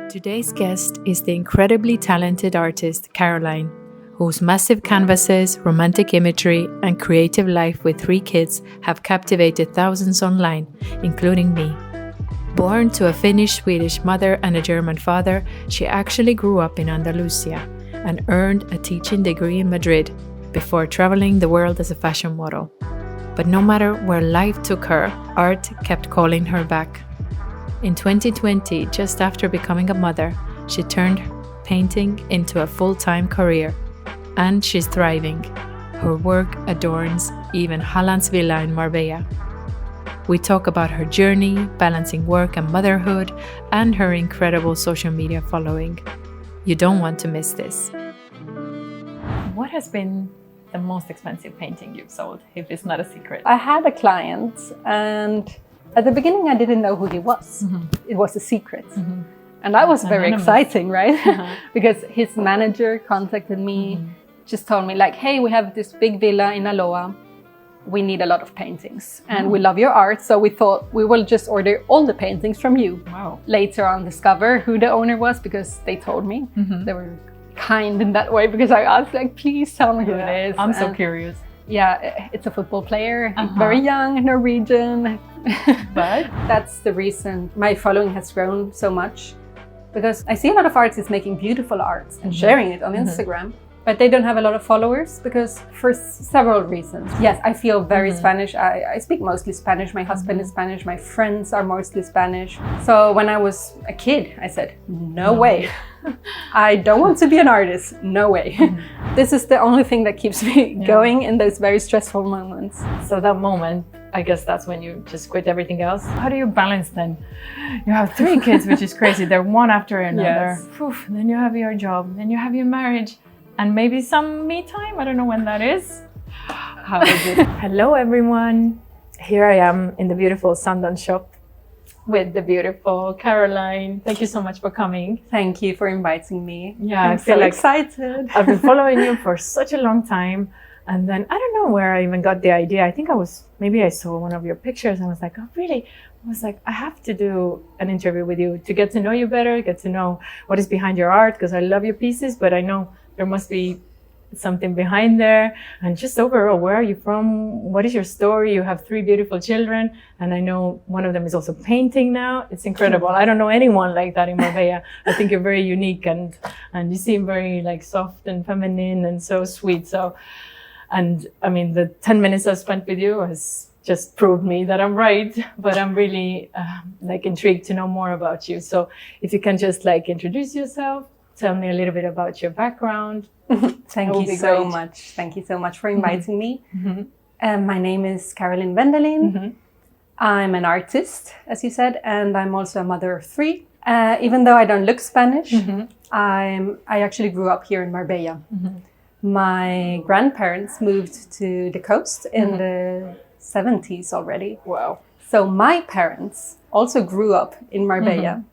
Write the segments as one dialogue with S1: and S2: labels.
S1: Today's guest is the incredibly talented artist Caroline, whose massive canvases, romantic imagery, and creative life with 3 kids have captivated thousands online, including me. Born to a Finnish-Swedish mother and a German father, she actually grew up in Andalusia and earned a teaching degree in Madrid before traveling the world as a fashion model. But no matter where life took her, art kept calling her back. In 2020, just after becoming a mother, she turned painting into a full-time career. And she's thriving. Her work adorns even Haaland's villa in Marbella. We talk about her journey, balancing work and motherhood, and her incredible social media following. You don't want to miss this. What has been the most expensive painting you've sold, if it's not a secret?
S2: I had a client, and at the beginning I didn't know who he was. It was a secret. And that was very exciting, right? Because his manager contacted me, just told me like, hey, we have this big villa in Aloha. We need a lot of paintings and we love your art. So we thought we will just order all the paintings from you.
S1: Wow.
S2: Later on discover who the owner was because they told me. They were kind in that way because I asked like, please tell me who it is.
S1: I'm so curious.
S2: Yeah, it's a football player, very young, Norwegian. But that's the reason my following has grown so much. Because I see a lot of artists making beautiful art and sharing it on Instagram, but they don't have a lot of followers because for several reasons. Yes, I feel very Spanish. I speak mostly Spanish. My husband is Spanish. My friends are mostly Spanish. So when I was a kid, I said, no way. I don't want to be an artist. No way. This is the only thing that keeps me going in those very stressful moments.
S1: So that moment, I guess that's when you just quit everything else. How do you balance then? You have 3 kids, which is crazy. They're one after another.
S2: Yes.
S1: Then you have your job, then you have your marriage, and maybe some me time. I don't know when that is. How is it? Hello, everyone. Here I am in the beautiful Sundance shop with the beautiful Caroline. Thank you so much for coming.
S2: Thank you for inviting me.
S1: Yeah,
S2: I'm
S1: I feel
S2: so
S1: like
S2: excited.
S1: I've been following you for such a long time. And then I don't know where I even got the idea. I think maybe I saw one of your pictures and I was like, oh, really? I was like, I have to do an interview with you to get to know you better, get to know what is behind your art, because I love your pieces, but I know there must be something behind there. And just overall, where are you from? What is your story? You have 3 beautiful children, and I know one of them is also painting now. It's incredible. I don't know anyone like that in Marbella. I think you're very unique, and you seem very like soft and feminine and so sweet. So, and I mean, the 10 minutes I've spent with you has just proved me that I'm right, but I'm really like intrigued to know more about you. So if you can just like introduce yourself, tell me a little bit about your background.
S2: Thank you so much. Thank you so much for inviting me. My name is Caroline Wendelin. I'm an artist, as you said, and I'm also a mother of 3. Even though I don't look Spanish, I actually grew up here in Marbella. My grandparents moved to the coast in the 70s already.
S1: Wow.
S2: So my parents also grew up in Marbella.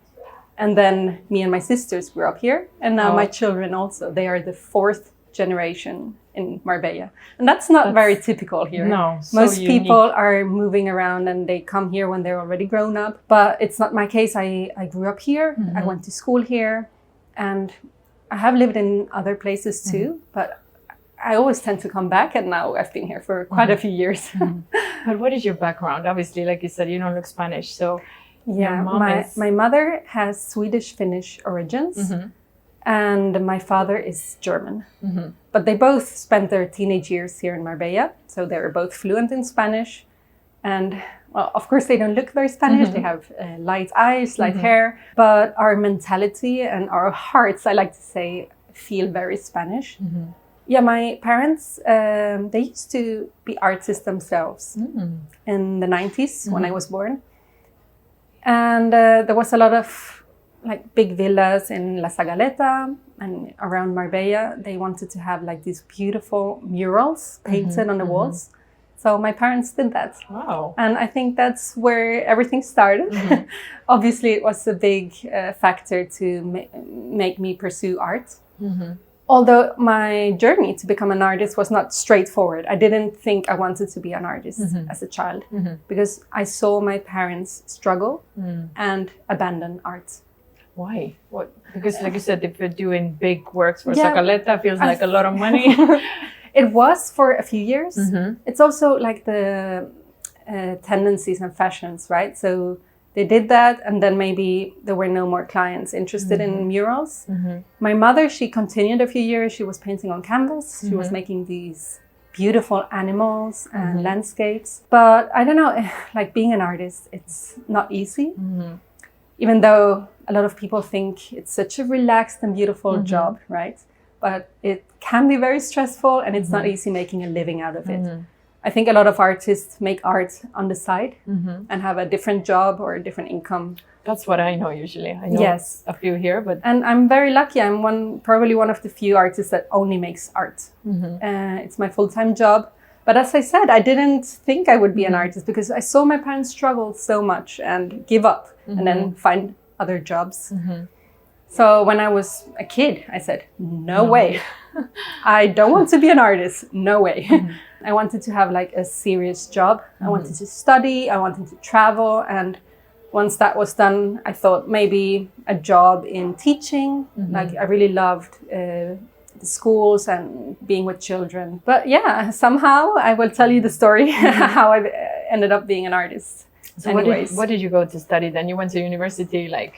S2: And then me and my sisters grew up here. And now my children also. They are the 4th generation in Marbella. And that's very typical here.
S1: No,
S2: Most people are moving around and they come here when they're already grown up. But it's not my case. I grew up here. I went to school here. And I have lived in other places too. But I always tend to come back. And now I've been here for quite a few years.
S1: But what is your background? Obviously, like you said, you don't look Spanish. So
S2: yeah, my mother has Swedish-Finnish origins, and my father is German. But they both spent their teenage years here in Marbella, so they were both fluent in Spanish. And well, of course, they don't look very Spanish. They have light eyes, light hair, but our mentality and our hearts, I like to say, feel very Spanish. Yeah, my parents, they used to be artists themselves in the 90s when I was born. And there was a lot of like big villas in La Zagaleta and around Marbella. They wanted to have like these beautiful murals painted on the walls. So my parents did that.
S1: Wow.
S2: And I think that's where everything started. Obviously, it was a big factor to make me pursue art. Although my journey to become an artist was not straightforward. I didn't think I wanted to be an artist as a child because I saw my parents struggle and abandon art.
S1: Why? What? Because like you said, if you're doing big works for Sacaleta, feels like a lot of money.
S2: It was for a few years. It's also like the tendencies and fashions, right? So they did that, and then maybe there were no more clients interested in murals. My mother, she continued a few years. She was painting on canvas. She was making these beautiful animals and landscapes. But I don't know, like being an artist, it's not easy. Even though a lot of people think it's such a relaxed and beautiful job, right? But it can be very stressful, and it's not easy making a living out of it. I think a lot of artists make art on the side and have a different job or a different income.
S1: That's what I know usually. I know a few here, but...
S2: And I'm very lucky. I'm probably one of the few artists that only makes art. It's my full-time job. But as I said, I didn't think I would be an artist because I saw my parents struggle so much and give up and then find other jobs. So when I was a kid, I said, no way. I don't want to be an artist. No way. I wanted to have like a serious job. I wanted to study. I wanted to travel. And once that was done, I thought maybe a job in teaching. Like I really loved the schools and being with children. But yeah, somehow I will tell you the story how I ended up being an artist.
S1: So what did you go to study then? You went to university like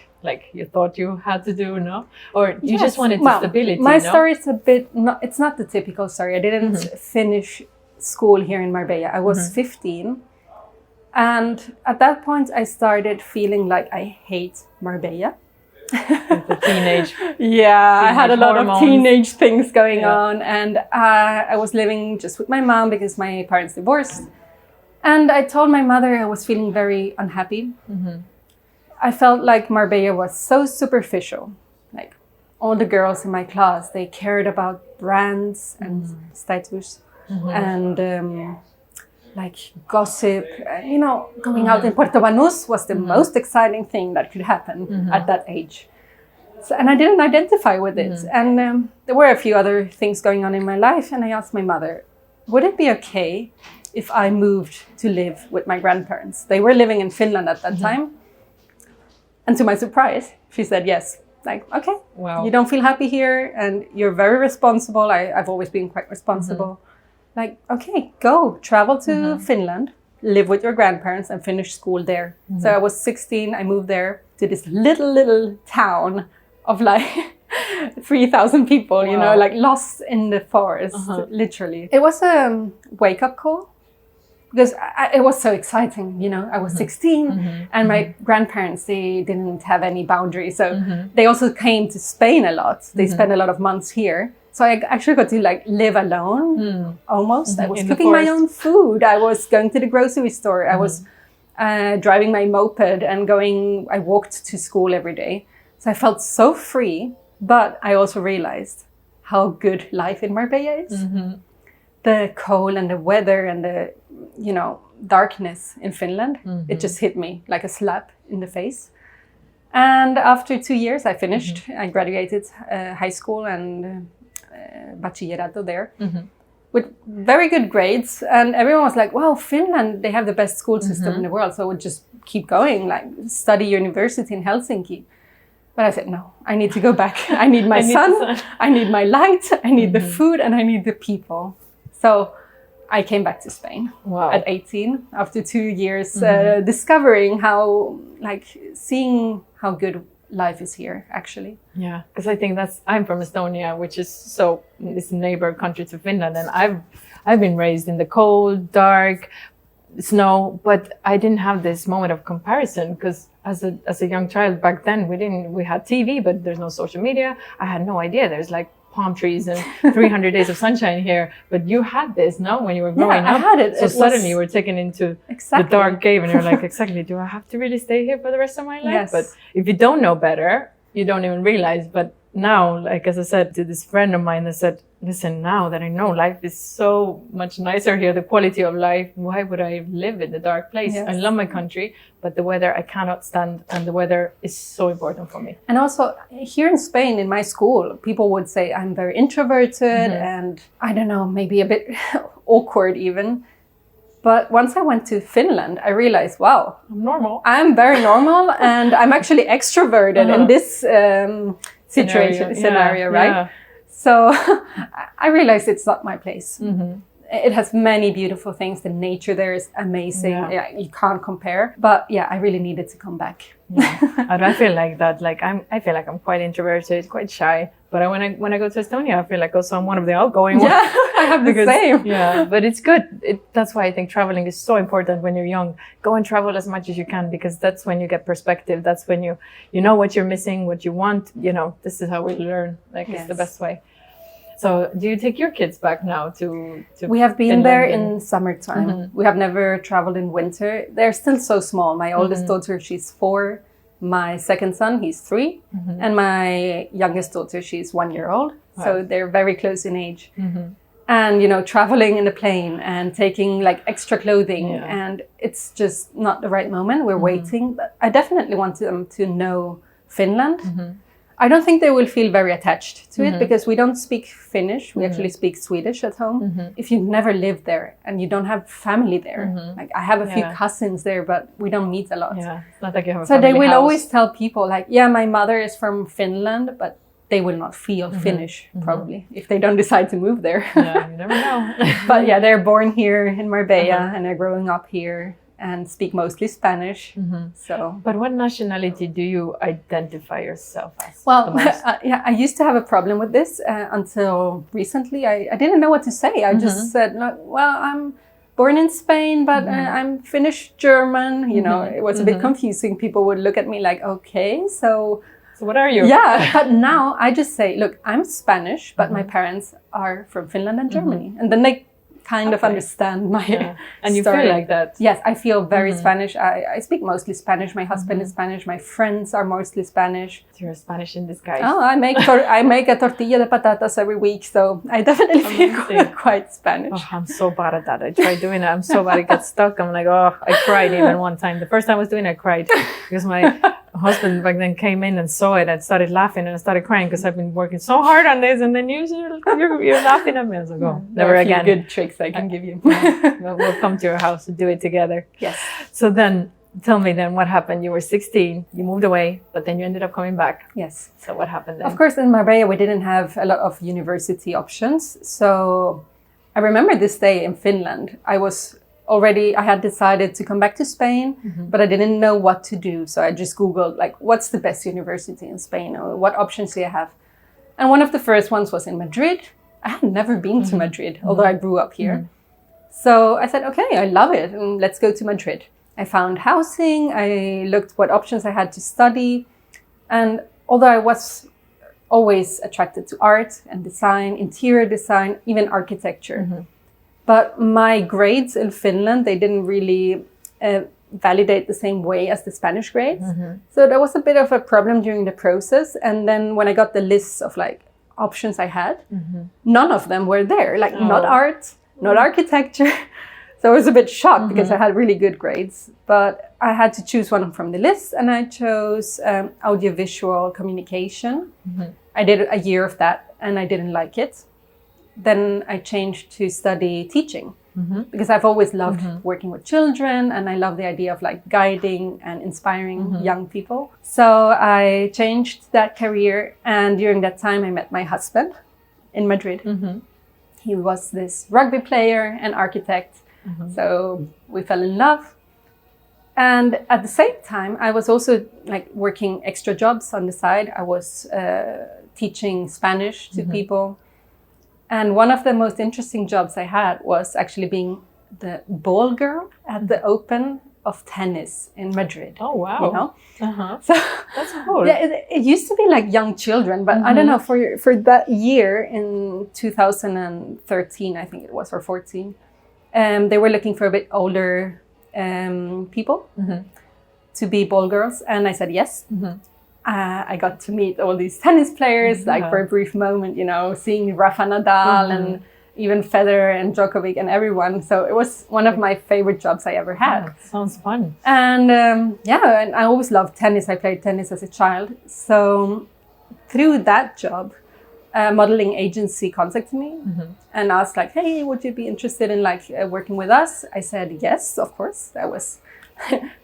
S1: you thought you had to do, no? Or you just wanted stability,
S2: my story is a bit, it's not the typical story. I didn't finish school here in Marbella. I was 15. And at that point, I started feeling like I hate Marbella.
S1: The teenage.
S2: I had a lot of teenage things going on. And I was living just with my mom because my parents divorced. And I told my mother I was feeling very unhappy. I felt like Marbella was so superficial. Like all the girls in my class, they cared about brands and status and like gossip. You know, going out in Puerto Banús was the most exciting thing that could happen at that age. So, and I didn't identify with it. And there were a few other things going on in my life. And I asked my mother, would it be okay if I moved to live with my grandparents? They were living in Finland at that time. And to my surprise, she said yes. Like, okay, you don't feel happy here and you're very responsible. I've always been quite responsible. Like, okay, go travel to Finland, live with your grandparents and finish school there. So I was 16, I moved there to this little town of like 3,000 people, you know, like lost in the forest, literally. It was a wake-up call. Because it was so exciting, you know, I was 16 and my grandparents, they didn't have any boundaries. So they also came to Spain a lot. They spent a lot of months here. So I actually got to like live alone almost. I was cooking my own food. I was going to the grocery store. I was driving my moped and I walked to school every day. So I felt so free, but I also realized how good life in Marbella is. The cold and the weather and the, you know, darkness in Finland, it just hit me like a slap in the face. And after 2 years, I finished. I graduated high school and bachillerato there with very good grades. And everyone was like, wow, Finland, they have the best school system in the world. So I would just keep going, like study university in Helsinki. But I said, no, I need to go back. I need my son, I need my light, I need the food, and I need the people. So I came back to Spain at 18 after 2 years, discovering how, like, seeing how good life is here, actually.
S1: Yeah, because I think I'm from Estonia, which is this neighbor country to Finland, and I've been raised in the cold, dark, snow, but I didn't have this moment of comparison because as a young child back then, we had TV, but there's no social media. I had no idea there's like palm trees and 300 days of sunshine here, but you had this, no? When you were growing up,
S2: I had it.
S1: So suddenly you were taken into the dark cave, and you're like, exactly, do I have to really stay here for the rest of my life?
S2: Yes.
S1: But if you don't know better, you don't even realize. But now, like as I said to this friend of mine, I said, listen, now that I know life is so much nicer here, the quality of life, why would I live in the dark place? Yes. I love my country, but the weather I cannot stand, and the weather is so important for me.
S2: And also here in Spain, in my school, people would say I'm very introverted and I don't know, maybe a bit awkward even. But once I went to Finland, I realized, wow,
S1: I'm normal.
S2: I'm very normal and I'm actually extroverted in this scenario, right? Yeah. So I realized it's not my place. It has many beautiful things. The nature there is amazing. Yeah, you can't compare. But yeah, I really needed to come back.
S1: I feel like that. Like I feel like I'm quite introverted, quite shy. But when I go to Estonia, I feel like also I'm one of the outgoing ones.
S2: Yeah, I have the same.
S1: Yeah, but it's good. That's why I think traveling is so important when you're young. Go and travel as much as you can, because that's when you get perspective. That's when you know what you're missing, what you want. You know, this is how we learn. Like it's the best way. So do you take your kids back now to
S2: We have been Finland there in summertime. We have never traveled in winter. They're still so small. My oldest daughter, she's 4. My second son, he's 3. And my youngest daughter, she's 1 year old. Wow. So they're very close in age. And, you know, traveling in a plane and taking like extra clothing. And it's just not the right moment. We're waiting. But I definitely want them to know Finland. I don't think they will feel very attached to it because we don't speak Finnish. We actually speak Swedish at home. If you've never lived there and you don't have family there, like I have a few cousins there, but we don't meet a lot.
S1: Yeah, it's not like you have a
S2: so they will always tell people like, yeah, my mother is from Finland, but they will not feel Finnish probably if they don't decide to move there.
S1: Yeah, you never know.
S2: But yeah, they're born here in Marbella and they're growing up here and speak mostly Spanish. So,
S1: but what nationality do you identify yourself as?
S2: Well, I used to have a problem with this until recently. I didn't know what to say. I just said, well, I'm born in Spain, but I'm Finnish German. You know, it was a bit confusing. People would look at me like, okay, so
S1: what are you?
S2: Yeah, but now I just say, look, I'm Spanish, but my parents are from Finland and Germany. And then they kind of understand my
S1: and you
S2: story.
S1: feel like that.
S2: Yes, I feel very Spanish. I speak mostly Spanish. My husband is Spanish. My friends are mostly Spanish.
S1: You're Spanish in disguise.
S2: Oh, I make a tortilla de patatas every week, so I definitely feel quite Spanish.
S1: Oh, I'm so bad at that. I tried doing it. I'm so bad. It gets stuck. I'm like, oh, I cried even one time. The first time I was doing it, I cried because my husband back then came in and saw it and started laughing, and I started crying because I've been working so hard on this, and then you're laughing at me. I was like, oh, never again.
S2: Good tricks I can give you.
S1: We'll come to your house and do it together.
S2: Yes.
S1: So then, tell me then what happened. You were 16, you moved away, but then you ended up coming back.
S2: Yes.
S1: So what happened then?
S2: Of course, in Marbella, we didn't have a lot of university options. So I remember this day in Finland. I had decided to come back to Spain, but I didn't know what to do. So I just Googled, like, what's the best university in Spain, or what options do you have? And one of the first ones was in Madrid. I had never been to Madrid, although I grew up here. So I said, okay, I love it. Let's go to Madrid. I found housing. I looked what options I had to study. And although I was always attracted to art and design, interior design, even architecture, but my grades in Finland, they didn't really validate the same way as the Spanish grades. So there was a bit of a problem during the process. And then when I got the list of like options I had, none of them were there. Like not art, not architecture. So I was a bit shocked because I had really good grades. But I had to choose one from the list, and I chose audiovisual communication. I did a year of that and I didn't like it. Then I changed to study teaching because I've always loved working with children, and I love the idea of like guiding and inspiring young people. So I changed that career, and during that time I met my husband in Madrid. He was this rugby player and architect. So we fell in love. And at the same time, I was also like working extra jobs on the side. I was teaching Spanish to people. And one of the most interesting jobs I had was actually being the ball girl at the Open of tennis in Madrid.
S1: Oh, wow.
S2: You know? So
S1: that's cool.
S2: Yeah, it used to be like young children, but I don't know, for that year in 2013, I think it was, or 14, they were looking for a bit older people to be ball girls. And I said yes. I got to meet all these tennis players, like for a brief moment, you know, seeing Rafa Nadal and even Federer and Djokovic and everyone. So it was one of my favorite jobs I ever had.
S1: Yeah, sounds fun.
S2: And and I always loved tennis. I played tennis as a child. So through that job, a modeling agency contacted me and asked like, hey, would you be interested in like working with us? I said, yes, of course. I was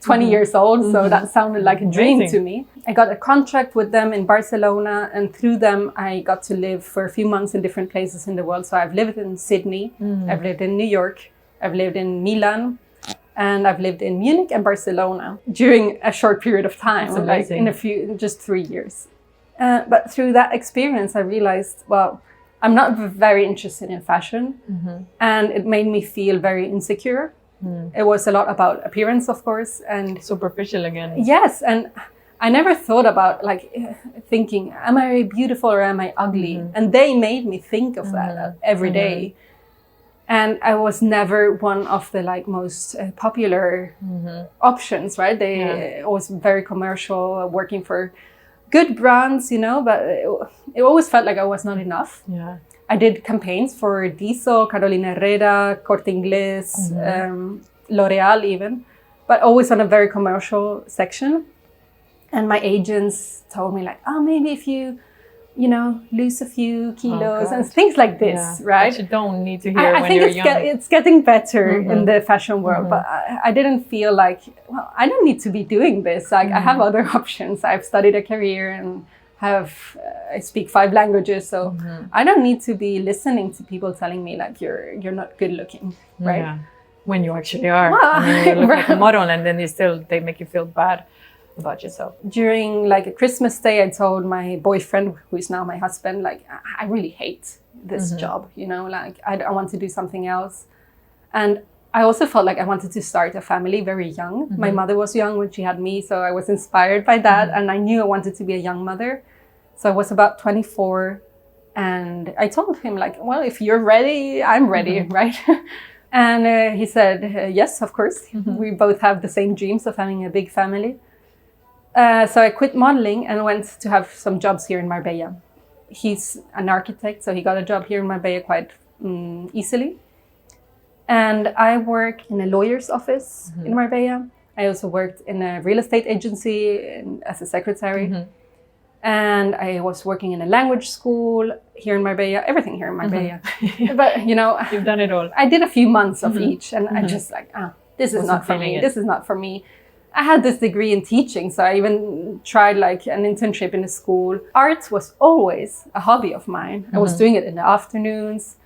S2: 20 years old, so that sounded like a dream to me. I got a contract with them in Barcelona, and through them I got to live for a few months in different places in the world. So I've lived in Sydney, I've lived in New York, I've lived in Milan, and I've lived in Munich and Barcelona during a short period of time, like in just 3 years. But through that experience, I realized, well, I'm not very interested in fashion, and it made me feel very insecure. It was a lot about appearance, of course, and
S1: superficial again.
S2: Yes, and I never thought about like thinking, am I beautiful or am I ugly? And they made me think of that every day. And I was never one of the like most popular options, right? They was very commercial, working for good brands, you know, but it always felt like I was not enough.
S1: Yeah.
S2: I did campaigns for Diesel, Carolina Herrera, Corte Inglés, L'Oreal even, but always on a very commercial section. And my agents told me like, oh, maybe if you know, lose a few kilos and things like this, right?
S1: Which you don't need to hear when you're young. I think
S2: it's getting better in the fashion world, but I didn't feel like, well, I don't need to be doing this. Like I have other options. I've studied a career and I speak 5 languages, so I don't need to be listening to people telling me like you're not good looking, right? Yeah.
S1: When you actually are. Well, I mean, you look like a model, and then they make you feel bad about yourself.
S2: During like a Christmas day, I told my boyfriend, who is now my husband, like I really hate this job, you know, like I want to do something else. And I also felt like I wanted to start a family very young. My mother was young when she had me, so I was inspired by that. And I knew I wanted to be a young mother. So I was about 24, and I told him like, well, if you're ready, I'm ready, right? And he said, yes, of course. We both have the same dreams of having a big family. So I quit modeling and went to have some jobs here in Marbella. He's an architect, so he got a job here in Marbella quite easily. And I work in a lawyer's office in Marbella. I also worked in a real estate agency as a secretary. And I was working in a language school here in Marbella, everything here in Marbella. But, you know,
S1: you've done it all.
S2: I did a few months of each, and I just like, this is not for me. This is not for me. I had this degree in teaching, so I even tried like an internship in a school. Art was always a hobby of mine. I was doing it in the afternoons.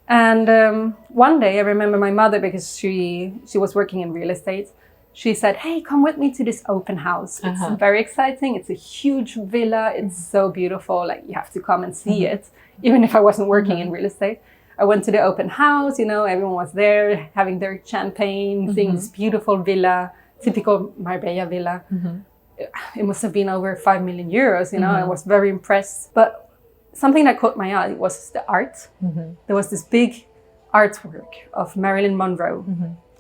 S2: And one day I remember my mother, because she was working in real estate, she said, hey, come with me to this open house. It's very exciting. It's a huge villa. It's so beautiful. Like you have to come and see it, even if I wasn't working in real estate. I went to the open house, you know, everyone was there having their champagne, seeing this beautiful villa, typical Marbella villa. It must have been over 5 million euros, you know, I was very impressed. But something that caught my eye was the art. There was this big artwork of Marilyn Monroe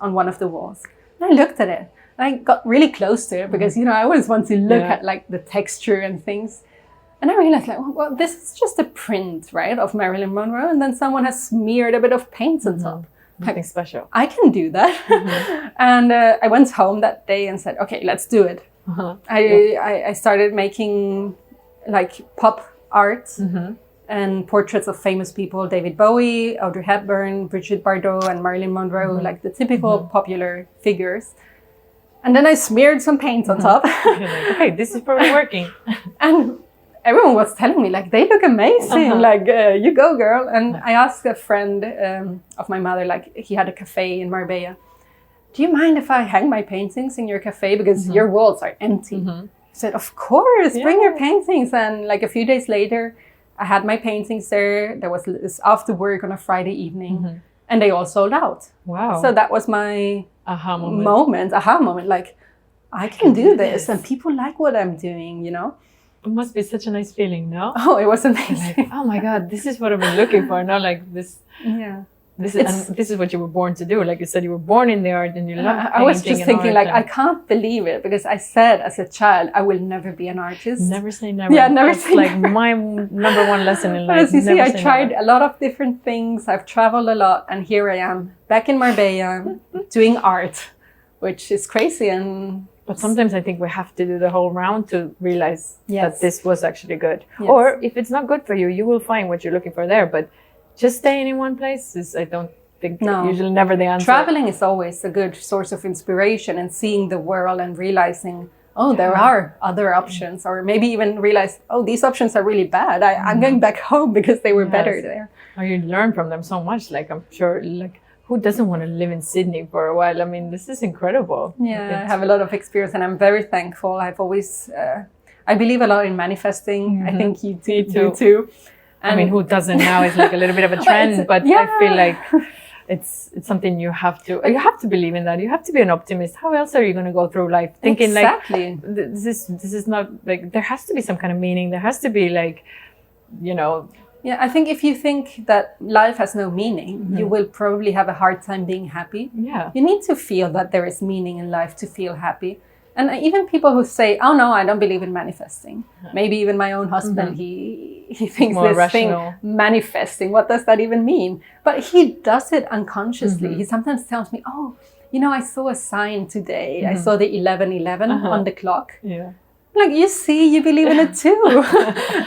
S2: on one of the walls. And I looked at it and I got really close to it because, you know, I always want to look at like the texture and things. And I realized like, well, this is just a print, right, of Marilyn Monroe. And then someone has smeared a bit of paint on top.
S1: Nothing special.
S2: I can do that. And I went home that day and said, okay, let's do it. I started making like pop art and portraits of famous people, David Bowie, Audrey Hepburn, Brigitte Bardot, and Marilyn Monroe, like the typical popular figures. And then I smeared some paint on top.
S1: Okay, this is probably working.
S2: And everyone was telling me, like, they look amazing. Like, you go, girl. And I asked a friend of my mother, like, he had a cafe in Marbella. Do you mind if I hang my paintings in your cafe? Because your walls are empty. I said, of course, bring your paintings. And like a few days later, I had my paintings there. There was this after work on a Friday evening. And they all sold out.
S1: Wow.
S2: So that was my
S1: aha
S2: moment. Like, I can do this. And people like what I'm doing, you know?
S1: It must be such a nice feeling, no?
S2: Oh, it was amazing.
S1: Like, oh my God, this is what I've been looking for. Now, like this.
S2: Yeah.
S1: this is what you were born to do. Like you said, you were born in the art and you love painting.
S2: I was just thinking, like, I can't believe it, because I said as a child, I will never be an artist.
S1: Never say never.
S2: Yeah, never
S1: That's
S2: say
S1: like
S2: never.
S1: my number one lesson in life.
S2: But as you see, I tried
S1: never.
S2: a lot of different things. I've traveled a lot, and here I am back in Marbella doing art, which is crazy.
S1: But sometimes I think we have to do the whole round to realize that this was actually good.
S2: Yes.
S1: Or if it's not good for you, you will find what you're looking for there. But just staying in one place is, I don't think, usually never the answer.
S2: Traveling is always a good source of inspiration, and seeing the world and realizing, oh, there are other options, or maybe even realize, oh, these options are really bad. I'm going back home because they were better there.
S1: Or you learn from them so much. Like, I'm sure, like, who doesn't want to live in Sydney for a while? I mean, this is incredible.
S2: Yeah, I have a lot of experience, and I'm very thankful. I've always, I believe a lot in manifesting. I think you do too. And
S1: I mean, who doesn't now? It's like a little bit of a trend, but I feel like it's something you have to believe in that. You have to be an optimist. How else are you going to go through life thinking like, this is not like, there has to be some kind of meaning. There has to be like, you know.
S2: Yeah, I think if you think that life has no meaning, you will probably have a hard time being happy.
S1: Yeah.
S2: You need to feel that there is meaning in life to feel happy. And even people who say, oh no, I don't believe in manifesting. Maybe even my own husband, he thinks
S1: more
S2: this
S1: rational
S2: thing, manifesting, what does that even mean? But he does it unconsciously. He sometimes tells me, oh, you know, I saw a sign today. I saw the 11:11 on the clock.
S1: Yeah.
S2: Like, you see, you believe in it too.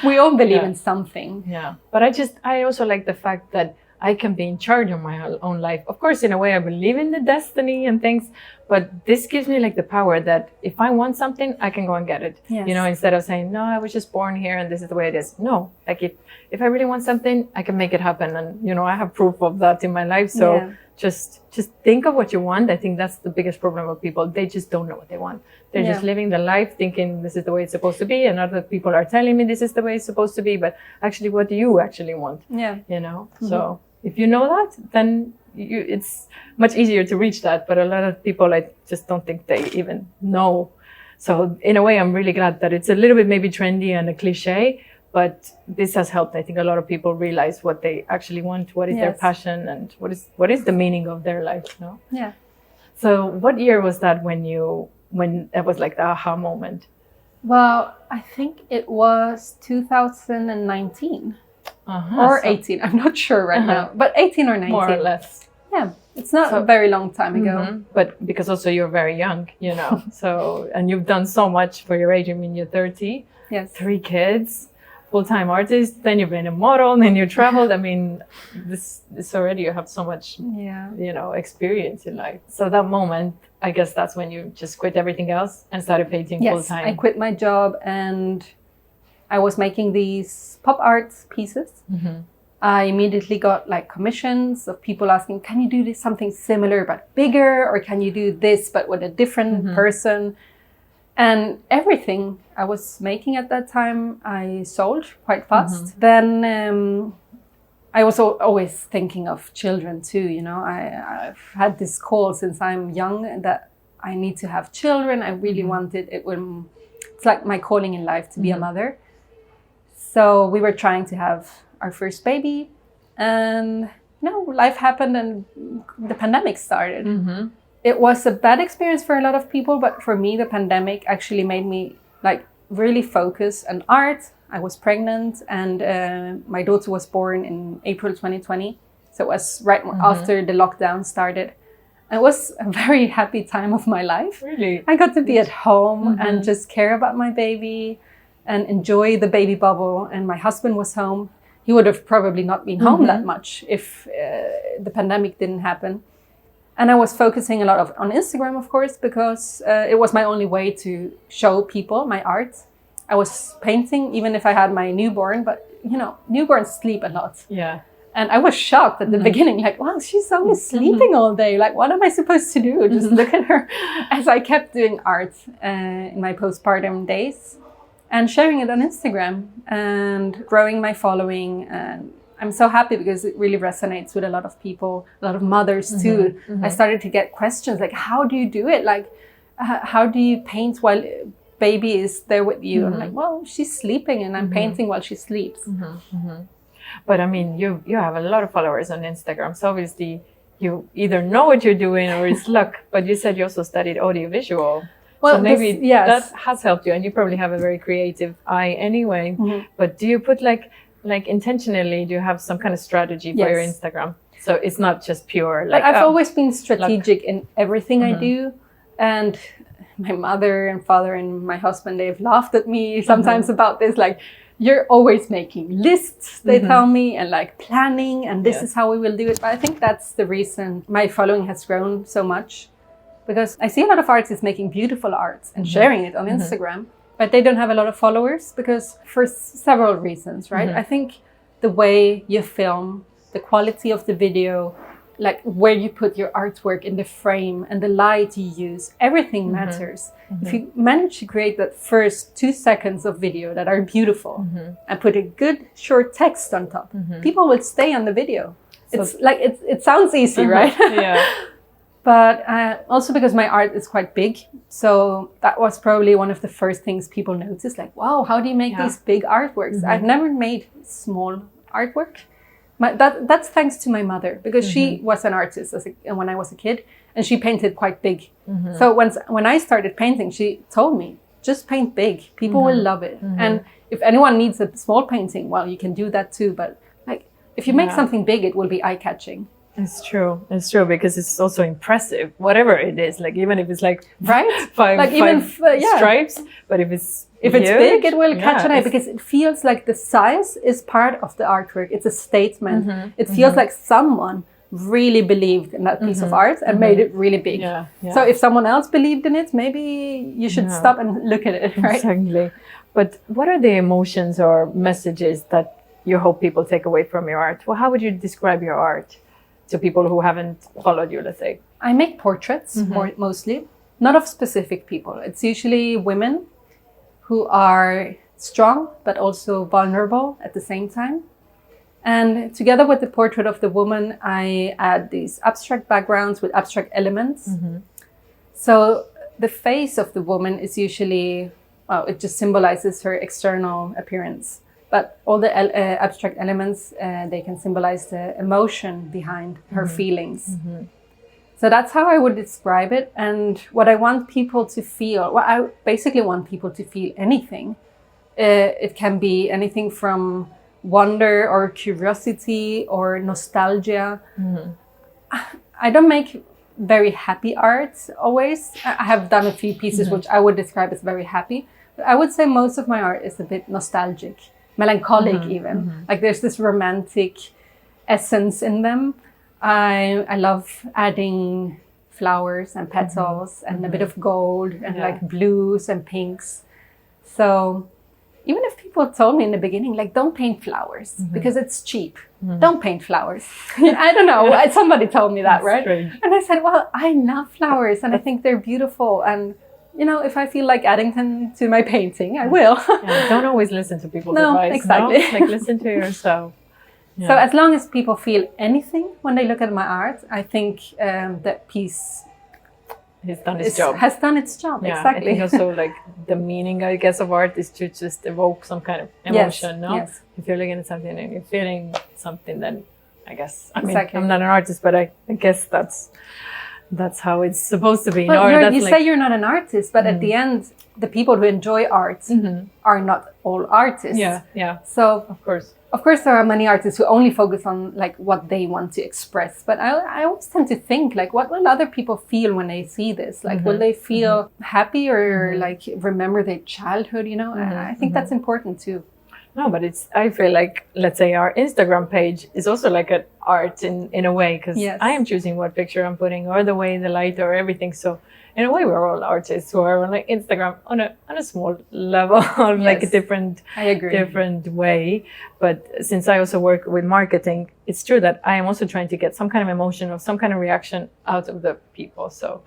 S2: We all believe in something.
S1: Yeah. But I also like the fact that I can be in charge of my own life. Of course, in a way, I believe in the destiny and things, but this gives me like the power that if I want something, I can go and get it.
S2: Yes.
S1: You know, instead of saying, no, I was just born here and this is the way it is. No, like if I really want something, I can make it happen. And, you know, I have proof of that in my life. So just think of what you want. I think that's the biggest problem with people. They just don't know what they want. They're just living their life thinking this is the way it's supposed to be. And other people are telling me this is the way it's supposed to be. But actually, what do you actually want? Yeah. You know, so if you know that, then it's much easier to reach that. But a lot of people, I just don't think they even know. So in a way, I'm really glad that it's a little bit maybe trendy and a cliche, but this has helped. I think a lot of people realize what they actually want, what is their passion, and what is the meaning of their life, you know?
S2: Yeah.
S1: So what year was that when that was like the aha moment?
S2: Well, I think it was 2019. Or 18, I'm not sure right now, but 18 or 19.
S1: More or less.
S2: Yeah, it's not a very long time ago.
S1: But because also you're very young, you know, so, and you've done so much for your age. I mean, you're 30, 3 kids, full-time artist, then you've been a model, then you traveled. I mean, this already, you have so much, you know, experience in life. So that moment, I guess that's when you just quit everything else and started painting full-time.
S2: Yes, I quit my job and I was making these pop art pieces. I immediately got like commissions of people asking, can you do this something similar but bigger? Or can you do this but with a different person? And everything I was making at that time, I sold quite fast. Then I was always thinking of children too. You know, I've had this call since I'm young that I need to have children. I really wanted it. It's like my calling in life to be a mother. So we were trying to have our first baby, and you know, life happened and the pandemic started. It was a bad experience for a lot of people, but for me, the pandemic actually made me like really focus on art. I was pregnant, and my daughter was born in April 2020. So it was right after the lockdown started. It was a very happy time of my life.
S1: Really?
S2: I got to be at home and just care about my baby and enjoy the baby bubble. And my husband was home. He would have probably not been home that much if the pandemic didn't happen. And I was focusing a lot on Instagram, of course, because it was my only way to show people my art. I was painting even if I had my newborn, but you know, newborns sleep a lot.
S1: Yeah.
S2: And I was shocked at the beginning, like, wow, she's only sleeping all day. Like, what am I supposed to do? Just look at her. As I kept doing art in my postpartum days and sharing it on Instagram and growing my following. And I'm so happy because it really resonates with a lot of people, a lot of mothers too. I started to get questions like, how do you do it? Like, how do you paint while baby is there with you? I'm like, well, she's sleeping and I'm painting while she sleeps.
S1: But I mean, you have a lot of followers on Instagram, so obviously you either know what you're doing or it's luck. But you said you also studied audiovisual. Well, so maybe that has helped you, and you probably have a very creative eye anyway. But do you put like intentionally, do you have some kind of strategy for your Instagram? So it's not just pure like...
S2: But I've always been strategic in everything I do. And my mother and father and my husband, they've laughed at me sometimes about this. Like, you're always making lists, they tell me, and like planning, and this is how we will do it. But I think that's the reason my following has grown so much. Because I see a lot of artists making beautiful art and sharing it on Instagram, but they don't have a lot of followers because for several reasons, right? I think the way you film, the quality of the video, like where you put your artwork in the frame and the light you use, everything matters. If you manage to create that first 2 seconds of video that are beautiful and put a good short text on top, people will stay on the video. So it's like, it sounds easy, right?
S1: Yeah.
S2: But also because my art is quite big. So that was probably one of the first things people noticed. Like, wow, how do you make these big artworks? I've never made small artwork. That's thanks to my mother, because she was an artist when I was a kid, and she painted quite big. So when I started painting, she told me, just paint big. People will love it. And if anyone needs a small painting, well, you can do that too. But like, if you make something big, it will be eye-catching.
S1: It's true, because it's also impressive, whatever it is. Like, even if it's like
S2: five
S1: stripes, but if it's
S2: big, it will catch an eye, because it feels like the size is part of the artwork. It's a statement. It feels like someone really believed in that piece of art and made it really big. So if someone else believed in it, maybe you should stop and look at it, right?
S1: Exactly. But what are the emotions or messages that you hope people take away from your art? Well, how would you describe your art to people who haven't followed you, let's say?
S2: I make portraits mostly, not of specific people. It's usually women who are strong, but also vulnerable at the same time. And together with the portrait of the woman, I add these abstract backgrounds with abstract elements. So the face of the woman is usually, well, it just symbolizes her external appearance. But all the abstract elements, they can symbolize the emotion behind her feelings. So that's how I would describe it. And what I want people to feel, well, I basically want people to feel anything. It can be anything from wonder or curiosity or nostalgia. I don't make very happy art always. I have done a few pieces which I would describe as very happy. But I would say most of my art is a bit nostalgic. Melancholic even. Like there's this romantic essence in them. I love adding flowers and petals and a bit of gold and like blues and pinks. So even if people told me in the beginning, like, don't paint flowers because it's cheap. Don't paint flowers. I don't know. Somebody told me that, that's right? Strange. And I said, well, I love flowers and I think they're beautiful. And you know, if I feel like adding them to my painting, I will.
S1: Don't always listen to people's advice.
S2: Exactly.
S1: No? Like, listen to yourself.
S2: So as long as people feel anything when they look at my art, I think that piece
S1: has done its job.
S2: Exactly.
S1: I think also like the meaning, I guess, of art is to just evoke some kind of emotion.
S2: Yes.
S1: If you're looking at something and you're feeling something, then I guess, I mean, I'm not an artist, but I guess that's how it's supposed to be.
S2: But you say you're not an artist, but at the end, the people who enjoy art are not all artists.
S1: Yeah.
S2: So
S1: of
S2: course, there are many artists who only focus on like what they want to express. But I always tend to think like, what will other people feel when they see this? Like, will they feel happy or like remember their childhood? You know, I think that's important too.
S1: No, but I feel like, let's say our Instagram page is also like an art in a way, because I am choosing what picture I'm putting or the way the light or everything. So in a way, we're all artists who are on like Instagram on a small level, like a different way. But since I also work with marketing, it's true that I am also trying to get some kind of emotion or some kind of reaction out of the people. So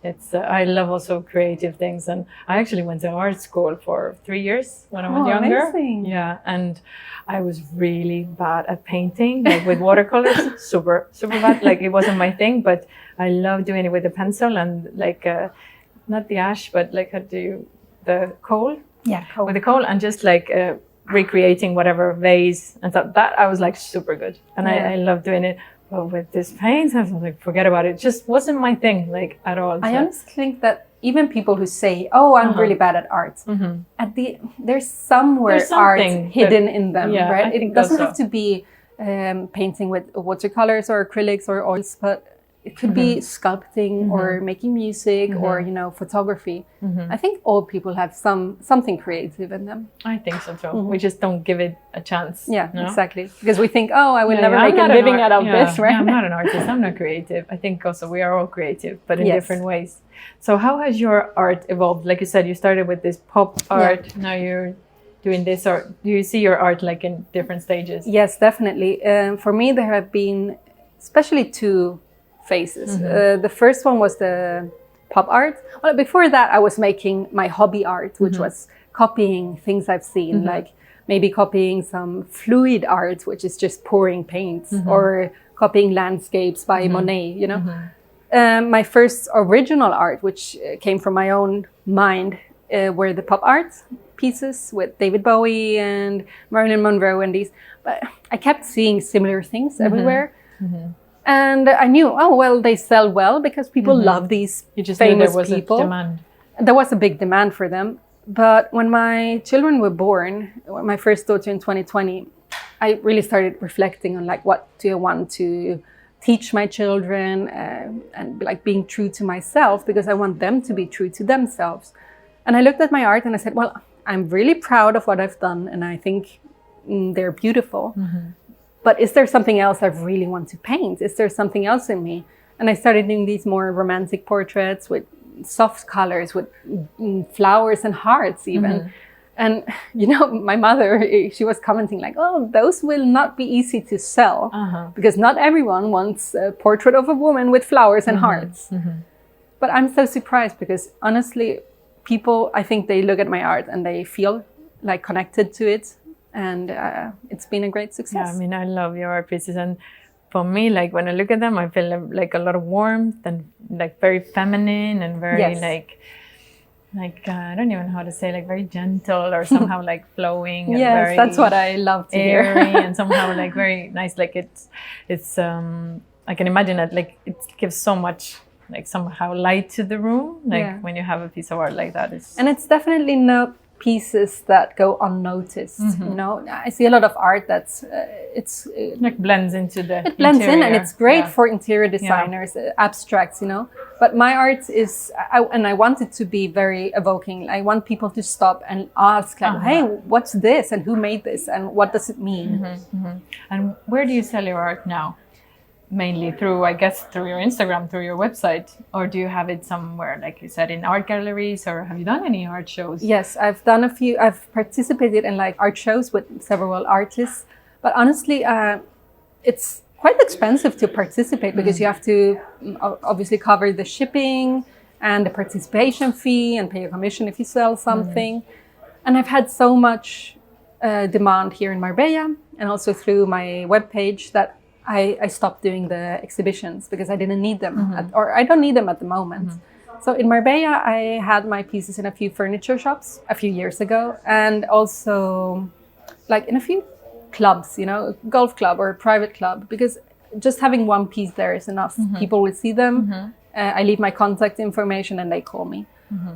S1: it's I love also creative things, and I actually went to art school for 3 years when I was younger.
S2: Amazing.
S1: Yeah, and I was really bad at painting, like with watercolors, super bad. Like it wasn't my thing, but I love doing it with a pencil and like not the ash, but like the coal.
S2: Yeah, coal.
S1: With the coal, and just like recreating whatever vase and stuff. That I was like super good, and I love doing it. But with this paint, I was like, forget about it. It just wasn't my thing, like at all.
S2: I honestly think that even people who say, "Oh, I'm really bad at art," there's somewhere art hidden in them, right? It doesn't have to be painting with watercolors or acrylics or oils, but it could be sculpting or making music or, you know, photography. I think all people have something creative in them.
S1: I think so too. We just don't give it a chance.
S2: Yeah, exactly. Because we think, oh, I will never make a living out of this, right?
S1: Yeah, I'm not an artist. I'm not creative. I think also we are all creative, but in different ways. So how has your art evolved? Like you said, you started with this pop art. Now you're doing this, or do you see your art like in different stages?
S2: Yes, definitely. For me, there have been especially two phases. The first one was the pop art. Well, before that, I was making my hobby art, which was copying things I've seen, like maybe copying some fluid art, which is just pouring paints, or copying landscapes by Monet, you know. My first original art, which came from my own mind, were the pop art pieces with David Bowie and Marilyn Monroe and these. But I kept seeing similar things everywhere. And I knew, oh, well, they sell well because people love these famous people. There was a big demand for them. But when my children were born, my first daughter in 2020, I really started reflecting on like, what do I want to teach my children, and like being true to myself, because I want them to be true to themselves. And I looked at my art and I said, well, I'm really proud of what I've done. And I think they're beautiful. But is there something else I really want to paint? Is there something else in me? And I started doing these more romantic portraits with soft colors, with flowers and hearts even. And, you know, my mother, she was commenting like, oh, those will not be easy to sell because not everyone wants a portrait of a woman with flowers and hearts. But I'm so surprised because honestly, people, I think they look at my art and they feel like connected to it. And it's been a great success.
S1: Yeah, I mean, I love your art pieces. And for me, like when I look at them, I feel like a lot of warmth and like very feminine and very like I don't even know how to say, like very gentle or somehow like flowing. And
S2: yes, that's what I love to hear.
S1: And somehow like very nice. Like it's I can imagine that like it gives so much like somehow light to the room. Like when you have a piece of art like that.
S2: And it's definitely not pieces that go unnoticed. You know, I see a lot of art that's it's
S1: like blends into the
S2: it blends interior. In and it's great for interior designers, abstracts, you know. But my art is I want it to be very evoking. I want people to stop and ask like, hey, what's this and who made this and what does it mean?
S1: And where do you sell your art now? Mainly through, I guess, through your Instagram, through your website, or do you have it somewhere, like you said, in art galleries, or have you done any art shows?
S2: Yes, I've done a few. I've participated in like art shows with several artists, but honestly, it's quite expensive to participate because you have to obviously cover the shipping and the participation fee and pay a commission if you sell something. And I've had so much demand here in Marbella and also through my webpage that I stopped doing the exhibitions because I didn't need them, or I don't need them at the moment. So in Marbella, I had my pieces in a few furniture shops a few years ago, and also like in a few clubs, you know, golf club or a private club, because just having one piece there is enough. People will see them. I leave my contact information and they call me.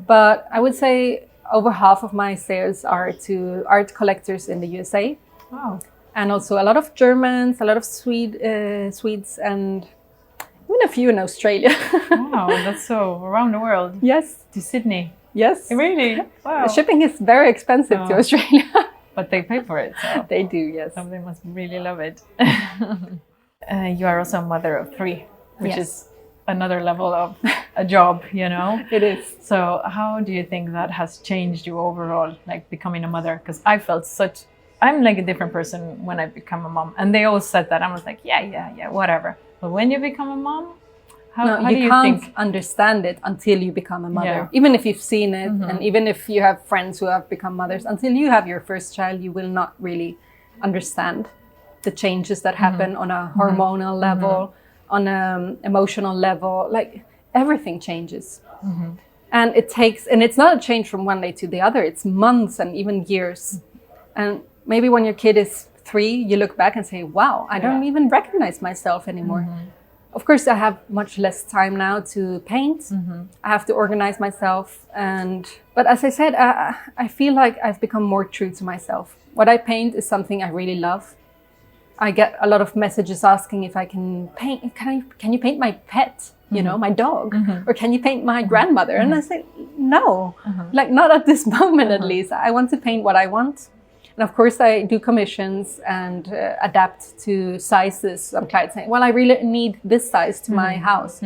S2: But I would say over half of my sales are to art collectors in the USA.
S1: Wow.
S2: And also a lot of Germans, a lot of Swedes, and even a few in Australia.
S1: Wow, that's so around the world.
S2: Yes.
S1: To Sydney.
S2: Yes.
S1: Really? Wow.
S2: The shipping is very expensive to Australia.
S1: But they pay for it. So.
S2: They do, yes.
S1: So they must really love it. You are also a mother of 3, which is another level of a job, you know?
S2: It is.
S1: So how do you think that has changed you overall, like becoming a mother? Because I felt I'm like a different person when I become a mom. And they always said that. I was like, yeah, whatever. But when you become a mom, how do you can't
S2: understand it until you become a mother. Even if you've seen it, and even if you have friends who have become mothers, until you have your first child, you will not really understand the changes that happen on a hormonal level, on an emotional level. Like everything changes. And it's not a change from one day to the other. It's months and even years. And maybe when your kid is 3, you look back and say, wow, I don't even recognize myself anymore. Of course, I have much less time now to paint. I have to organize myself. But as I said, I feel like I've become more true to myself. What I paint is something I really love. I get a lot of messages asking if I can paint. Can you paint my pet? You know, my dog, or can you paint my grandmother? And I say, no, like not at this moment, at least. I want to paint what I want. And of course I do commissions and adapt to sizes. Some clients say, well, I really need this size to my house.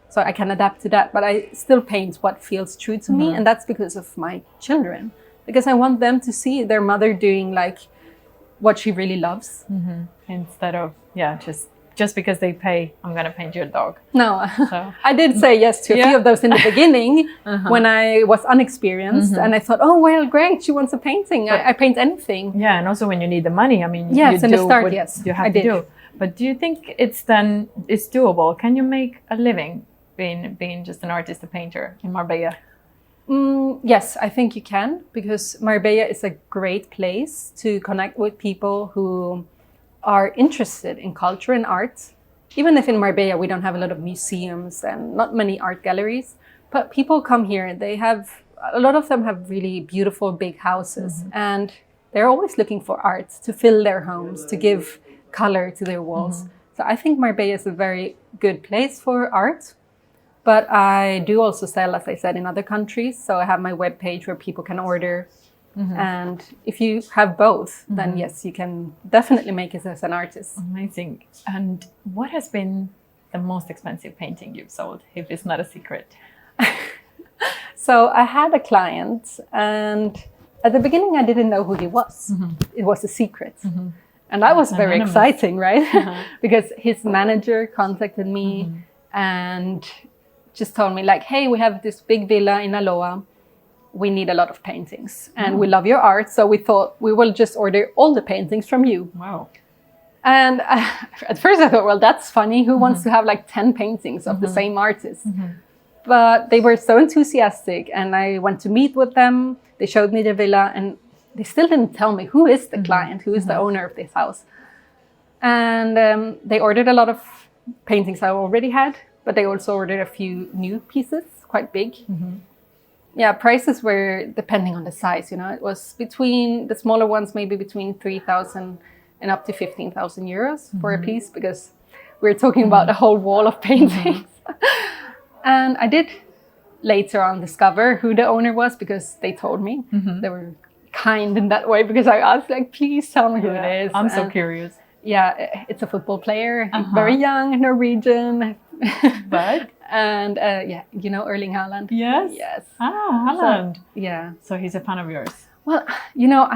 S2: So I can adapt to that, but I still paint what feels true to me. And that's because of my children, because I want them to see their mother doing like what she really loves.
S1: Instead of, just because they pay, I'm going to paint your dog.
S2: No, so. I did say yes to a few of those in the beginning when I was unexperienced. And I thought, oh, well, great, she wants a painting. I paint anything.
S1: Yeah, and also when you need the money, I mean,
S2: yes, in the start,
S1: what you have to do. But do you think it's doable? Can you make a living being just an artist, a painter in Marbella?
S2: Yes, I think you can, because Marbella is a great place to connect with people who are interested in culture and art. Even if in Marbella we don't have a lot of museums and not many art galleries, but people come here and a lot of them have really beautiful big houses, and they're always looking for art to fill their homes, to give color to their walls. So I think Marbella is a very good place for art. But I do also sell, as I said, in other countries. So I have my webpage where people can order. And if you have both, then yes, you can definitely make it as an artist.
S1: Amazing. And what has been the most expensive painting you've sold, if it's not a secret?
S2: So I had a client, and at the beginning I didn't know who he was. It was a secret. And that was very exciting, right? Because his manager contacted me and just told me like, hey, we have this big villa in Aloha. We need a lot of paintings and we love your art. So we thought we will just order all the paintings from you.
S1: Wow.
S2: And at first I thought, well, that's funny. Who wants to have like 10 paintings of the same artist? But they were so enthusiastic, and I went to meet with them. They showed me the villa, and they still didn't tell me who is the client, who is the owner of this house. And they ordered a lot of paintings I already had, but they also ordered a few new pieces, quite big. Yeah, prices were depending on the size, you know. It was between the smaller ones, maybe between 3,000 and up to 15,000 euros for a piece, because we're talking about a whole wall of paintings. And I did later on discover who the owner was, because they told me. They were kind in that way, because I asked, like, please tell me who it is.
S1: I'm so curious.
S2: Yeah, it's a football player, very young, Norwegian.
S1: But?
S2: And you know Erling Haaland?
S1: Yes.
S2: Yes.
S1: Ah, Haaland.
S2: So, yeah.
S1: So he's a fan of yours.
S2: Well, you know,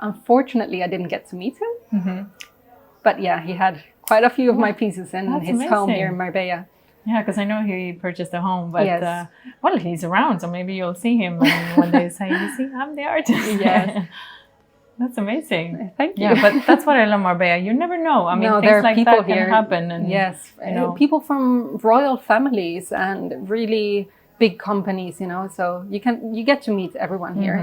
S2: unfortunately I didn't get to meet him. But yeah, he had quite a few of my pieces in his home here in Marbella.
S1: Yeah, because I know he purchased a home, but well, he's around, so maybe you'll see him and one day say, you see, I'm the artist.
S2: Yes.
S1: That's amazing.
S2: Thank you.
S1: Yeah, but that's what I love Marbella. You never know. I mean,
S2: no,
S1: things like
S2: people
S1: that
S2: here,
S1: can happen. And,
S2: yes,
S1: you know,
S2: people from royal families and really big companies, you know. So you get to meet everyone here.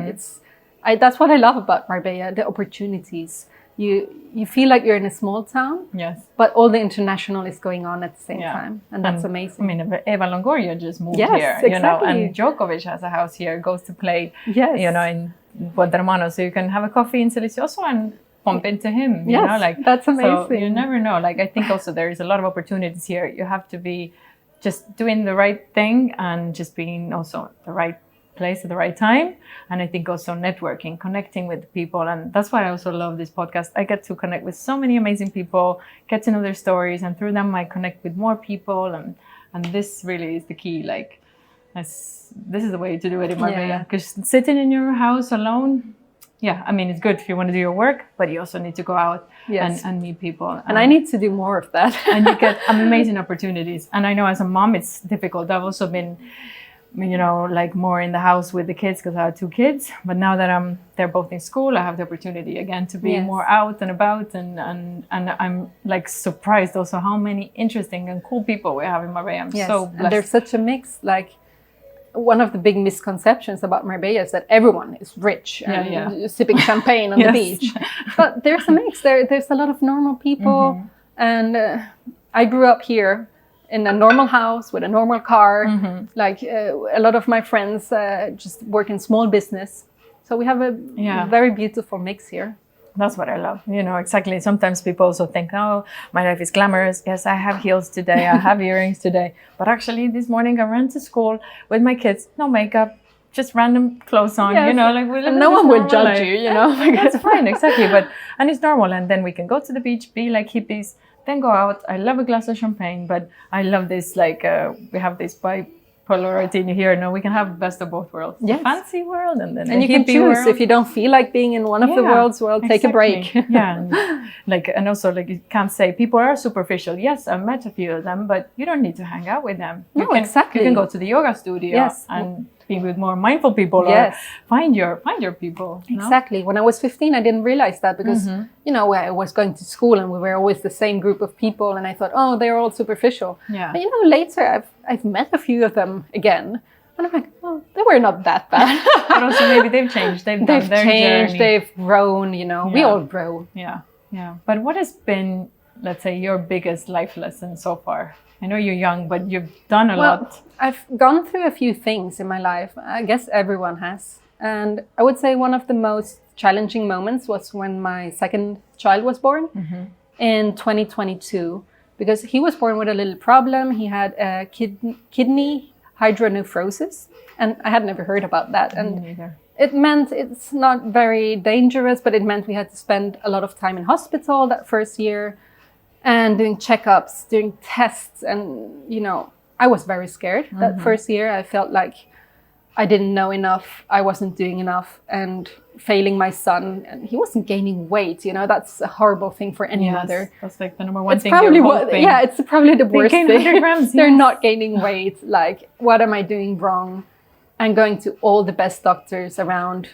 S2: That's what I love about Marbella, the opportunities. You feel like you're in a small town,
S1: yes,
S2: but all the international is going on at the same time, and that's amazing.
S1: I mean, Eva Longoria just moved here,
S2: exactly.
S1: You know, and Djokovic has a house here, goes to play, you know, in Guadarmano, so you can have a coffee in Silicioso and bump into him. You know, like
S2: that's amazing.
S1: So you never know. Like I think also there is a lot of opportunities here. You have to be just doing the right thing and just being also the right place at the right time. And I think also networking, connecting with people. And that's why I also love this podcast. I get to connect with so many amazing people, get to know their stories, and through them I connect with more people. And this really is the key. Like this is the way to do it in Marbella. Because sitting in your house alone, I mean, it's good if you want to do your work, but you also need to go out and meet people.
S2: And I need to do more of that.
S1: And you get amazing opportunities. And I know as a mom, it's difficult. I've also been, you know, like more in the house with the kids because I have 2 kids. But now that they're both in school, I have the opportunity again to be more out and about. And I'm like surprised also how many interesting and cool people we have in Marbella. I'm so blessed.
S2: And there's such a mix. Like one of the big misconceptions about Marbella is that everyone is rich and sipping champagne on the beach. But there's a mix. There's a lot of normal people. And I grew up here in a normal house with a normal car. Like a lot of my friends just work in small business. So we have a very beautiful mix here.
S1: That's what I love. You know, exactly. Sometimes people also think, oh, my life is glamorous. Yes, I have heels today. I have earrings today. But actually, this morning I ran to school with my kids. No makeup, just random clothes on. You know, like we live
S2: no one would judge you. You know,
S1: like, that's fine. Exactly. And it's normal. And then we can go to the beach, be like hippies, then go out. I love a glass of champagne, but I love this. Like we have this bipolarity here. No, we can have best of both worlds.
S2: Yes.
S1: The fancy world and then
S2: and
S1: the
S2: you can choose
S1: world.
S2: If you don't feel like being in one of the worlds. Well, take a break.
S1: And also like you can't say people are superficial. Yes, I've met a few of them, but you don't need to hang out with them. You can go to the yoga studio and be with more mindful people or find your people.
S2: Exactly. When I was 15, I didn't realize that because, you know, I was going to school and we were always the same group of people. And I thought, oh, they're all superficial. Yeah. But, you know, later I've met a few of them again. And I'm like, oh, they were not that bad.
S1: But also maybe they've changed. They've changed. Journey.
S2: They've grown, you know. We all grow.
S1: Yeah. Yeah. But what has been, let's say, your biggest life lesson so far? I know you're young, but you've done a lot.
S2: I've gone through a few things in my life. I guess everyone has. And I would say one of the most challenging moments was when my second child was born in 2022. Because he was born with a little problem. He had a kidney hydronephrosis. And I had never heard about that. And it meant it's not very dangerous, but it meant we had to spend a lot of time in hospital that first year. And doing checkups, doing tests. And, you know, I was very scared that first year. I felt like I didn't know enough. I wasn't doing enough and failing my son. And he wasn't gaining weight. You know, that's a horrible thing for any mother.
S1: That's like the number one
S2: it's
S1: thing.
S2: Probably it's probably the worst thing.
S1: 100 grams,
S2: They're not gaining weight. Like, what am I doing wrong? And going to all the best doctors around,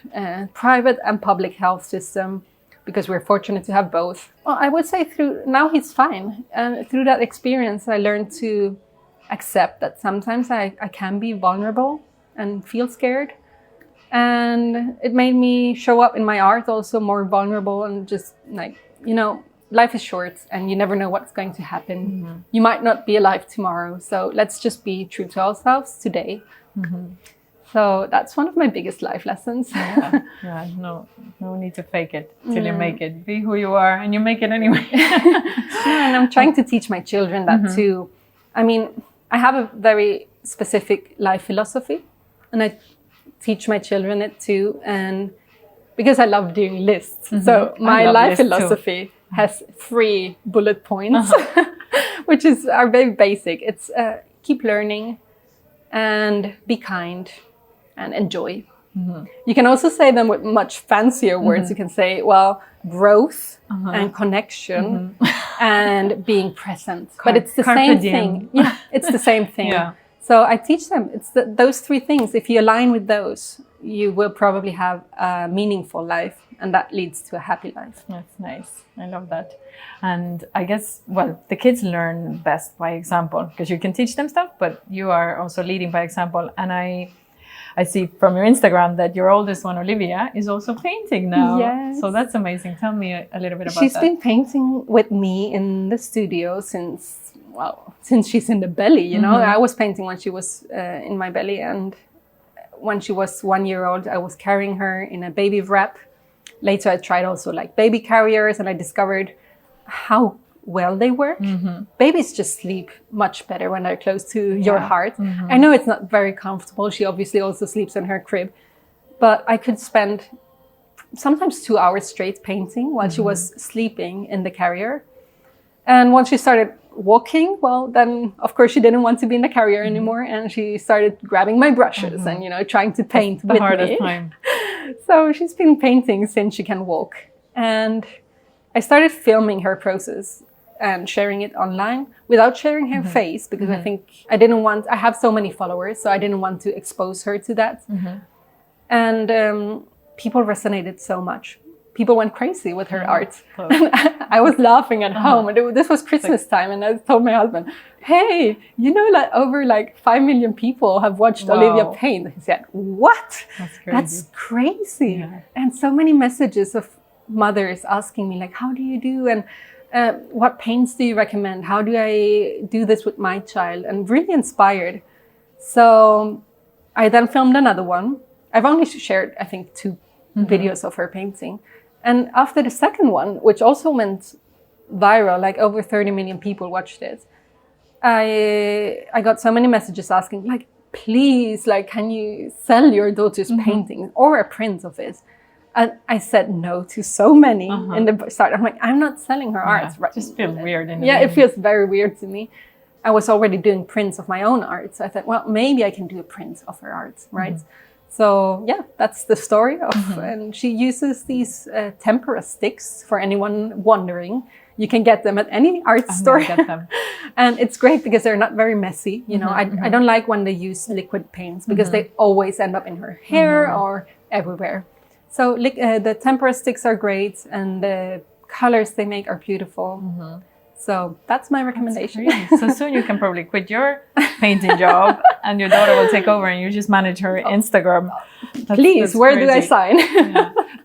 S2: private and public health system. Because we're fortunate to have both. Well, I would say now he's fine. And through that experience, I learned to accept that sometimes I can be vulnerable and feel scared. And it made me show up in my art also more vulnerable and just like, you know, life is short and you never know what's going to happen. You might not be alive tomorrow. So let's just be true to ourselves today. So that's one of my biggest life lessons.
S1: No need to fake it till you make it. Be who you are and you make it anyway.
S2: And I'm trying to teach my children that too. I mean, I have a very specific life philosophy and I teach my children it too. And because I love doing lists. So my life philosophy has 3 bullet points, which are very basic. It's keep learning and be kind. And enjoy. You can also say them with much fancier words. You can say, well, growth and connection and being present. But it's the same thing. Yeah, it's the same thing. So I teach them, it's those 3 things. If you align with those, you will probably have a meaningful life. And that leads to a happy life.
S1: That's nice. I love that. And I guess, well, the kids learn best by example. Because you can teach them stuff, but you are also leading by example. And I see from your Instagram that your oldest one, Olivia, is also painting now.
S2: Yes.
S1: So that's amazing. Tell me a little bit about that.
S2: She's been painting with me in the studio since she's in the belly, you know. I was painting when she was in my belly. And when she was 1 year old, I was carrying her in a baby wrap. Later, I tried also like baby carriers and I discovered how well they work. Babies just sleep much better when they're close to your heart. I know it's not very comfortable. She obviously also sleeps in her crib, but I could spend sometimes 2 hours straight painting while she was sleeping in the carrier. And once she started walking, well, then of course she didn't want to be in the carrier anymore, and she started grabbing my brushes and, you know, trying to paint with me. The hardest time. So she's been painting since she can walk. And I started filming her process and sharing it online without sharing her face, because I think I have so many followers, so I didn't want to expose her to that. And people resonated so much. people went crazy with her art. And I was laughing at home. And this was Christmas time. And I told my husband, hey, you know, like over like 5 million people have watched Olivia paint. He said, what? That's crazy. Yeah. And so many messages of mothers asking me like, how do you do? And what paints do you recommend? How do I do this with my child? And really inspired. So I then filmed another one. I've only shared, I think, 2 videos of her painting. And after the second one, which also went viral, like over 30 million people watched it, I got so many messages asking, like, please, like, can you sell your daughter's painting or a print of it? And I said no to so many in the start. I'm like, I'm not selling her art. Right.
S1: Just feels weird.
S2: It feels very weird to me. I was already doing prints of my own art. So I thought, well, maybe I can do a print of her art, right? So yeah, that's the story of, and she uses these tempera sticks for anyone wondering. You can get them at any art store. Get them. And it's great because they're not very messy. You know, I don't like when they use liquid paints because they always end up in her hair or everywhere. So the tempera sticks are great and the colors they make are beautiful. So that's my recommendation.
S1: So soon you can probably quit your painting job and your daughter will take over and you just manage her Instagram.
S2: Please, where do I sign?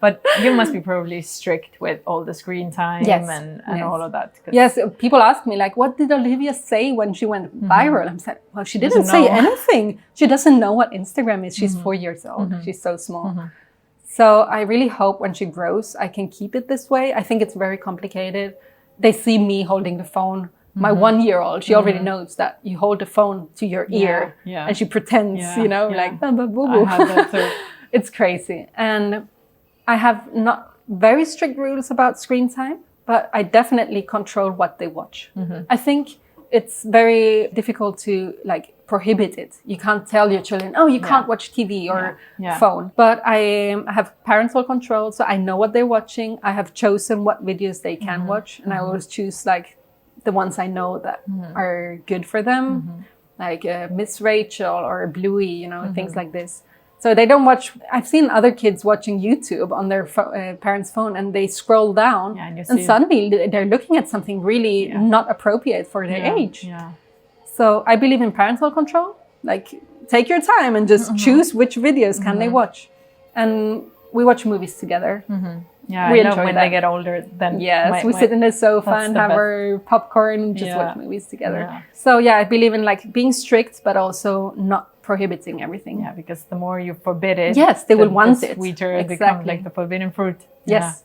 S1: But you must be probably strict with all the screen time and all of that.
S2: Yes, people ask me like, what did Olivia say when she went viral? I'm saying, well, she didn't say anything. She doesn't know what Instagram is. She's 4 years old. She's so small. So I really hope when she grows, I can keep it this way. I think it's very complicated. They see me holding the phone. My 1-year-old, she already knows that you hold the phone to your ear and she pretends, you know, like, boo, boo, boo. I have that too. It's crazy. And I have not very strict rules about screen time, but I definitely control what they watch. I think it's very difficult to like prohibit it. You can't tell your children, oh, you can't watch TV or phone. But I have parental control, so I know what they're watching. I have chosen what videos they can watch, and I always choose like the ones I know that are good for them, like Miss Rachel or Bluey, you know, things like this. So they don't watch. I've seen other kids watching YouTube on their parents' phone, and they scroll down, and suddenly they're looking at something really not appropriate for their age. So I believe in parental control. Like, take your time and just choose which videos can they watch. And we watch movies together.
S1: Yeah, we I love when they get older. Then
S2: we sit in the sofa and have our popcorn and just watch movies together. So yeah, I believe in like being strict, but also not prohibiting everything.
S1: Yeah, because the more you forbid it,
S2: they will want it.
S1: Sweeter it becomes, like the forbidden fruit. Yes.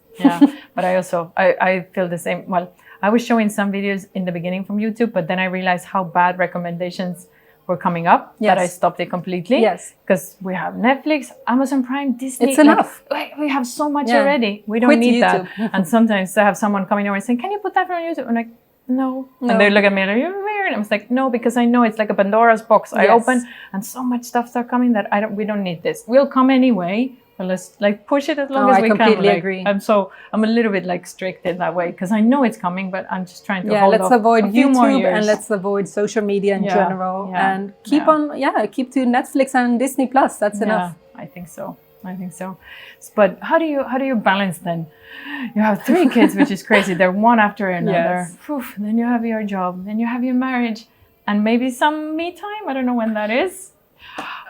S1: But I also, I feel the same. Well, I was showing some videos in the beginning from YouTube, but then I realized how bad recommendations were coming up that I stopped it completely. Because we have Netflix, Amazon Prime, Disney.
S2: It's enough.
S1: We have so much already. We don't need YouTube. That. And sometimes I have someone coming over and saying, can you put that on YouTube? I'm like, no. And they look at me like, you're weird. And I was like, no, because I know it's like a Pandora's box. I open and so much stuff start coming that we don't need this. We'll come anyway. But let's like push it as long as we can. I completely
S2: agree.
S1: I'm a little bit like strict in that way because I know it's coming, but I'm just trying to hold off.
S2: Let's avoid YouTube and let's avoid social media in general and keep to Netflix and Disney Plus. That's enough.
S1: I think so. But how do you balance then? You have 3 kids, which is crazy. They're one after another. Then you have your job, then you have your marriage, and maybe some me time. I don't know when that is.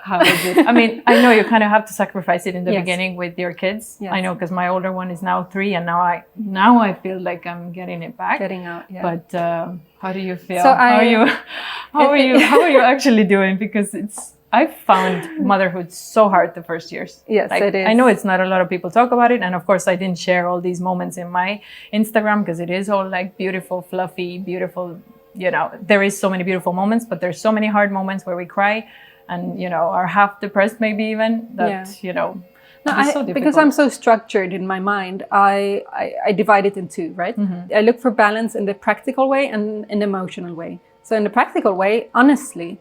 S1: How is it? I mean, I know you kind of have to sacrifice it in the beginning with your kids. I know because my older one is now 3, and now I feel like I'm getting it back.
S2: Getting out.
S1: But how do you feel? So how are you actually doing? Because I found motherhood so hard the first years.
S2: Yes,
S1: like,
S2: it is.
S1: I know it's not a lot of people talk about it, and of course I didn't share all these moments in my Instagram because it is all like beautiful, fluffy, beautiful. You know, there is so many beautiful moments, but there's so many hard moments where we cry. And, you know, are half depressed maybe even that, you know,
S2: because I'm so structured in my mind, I divide it in 2, right? I look for balance in the practical way and in the emotional way. So in the practical way, honestly,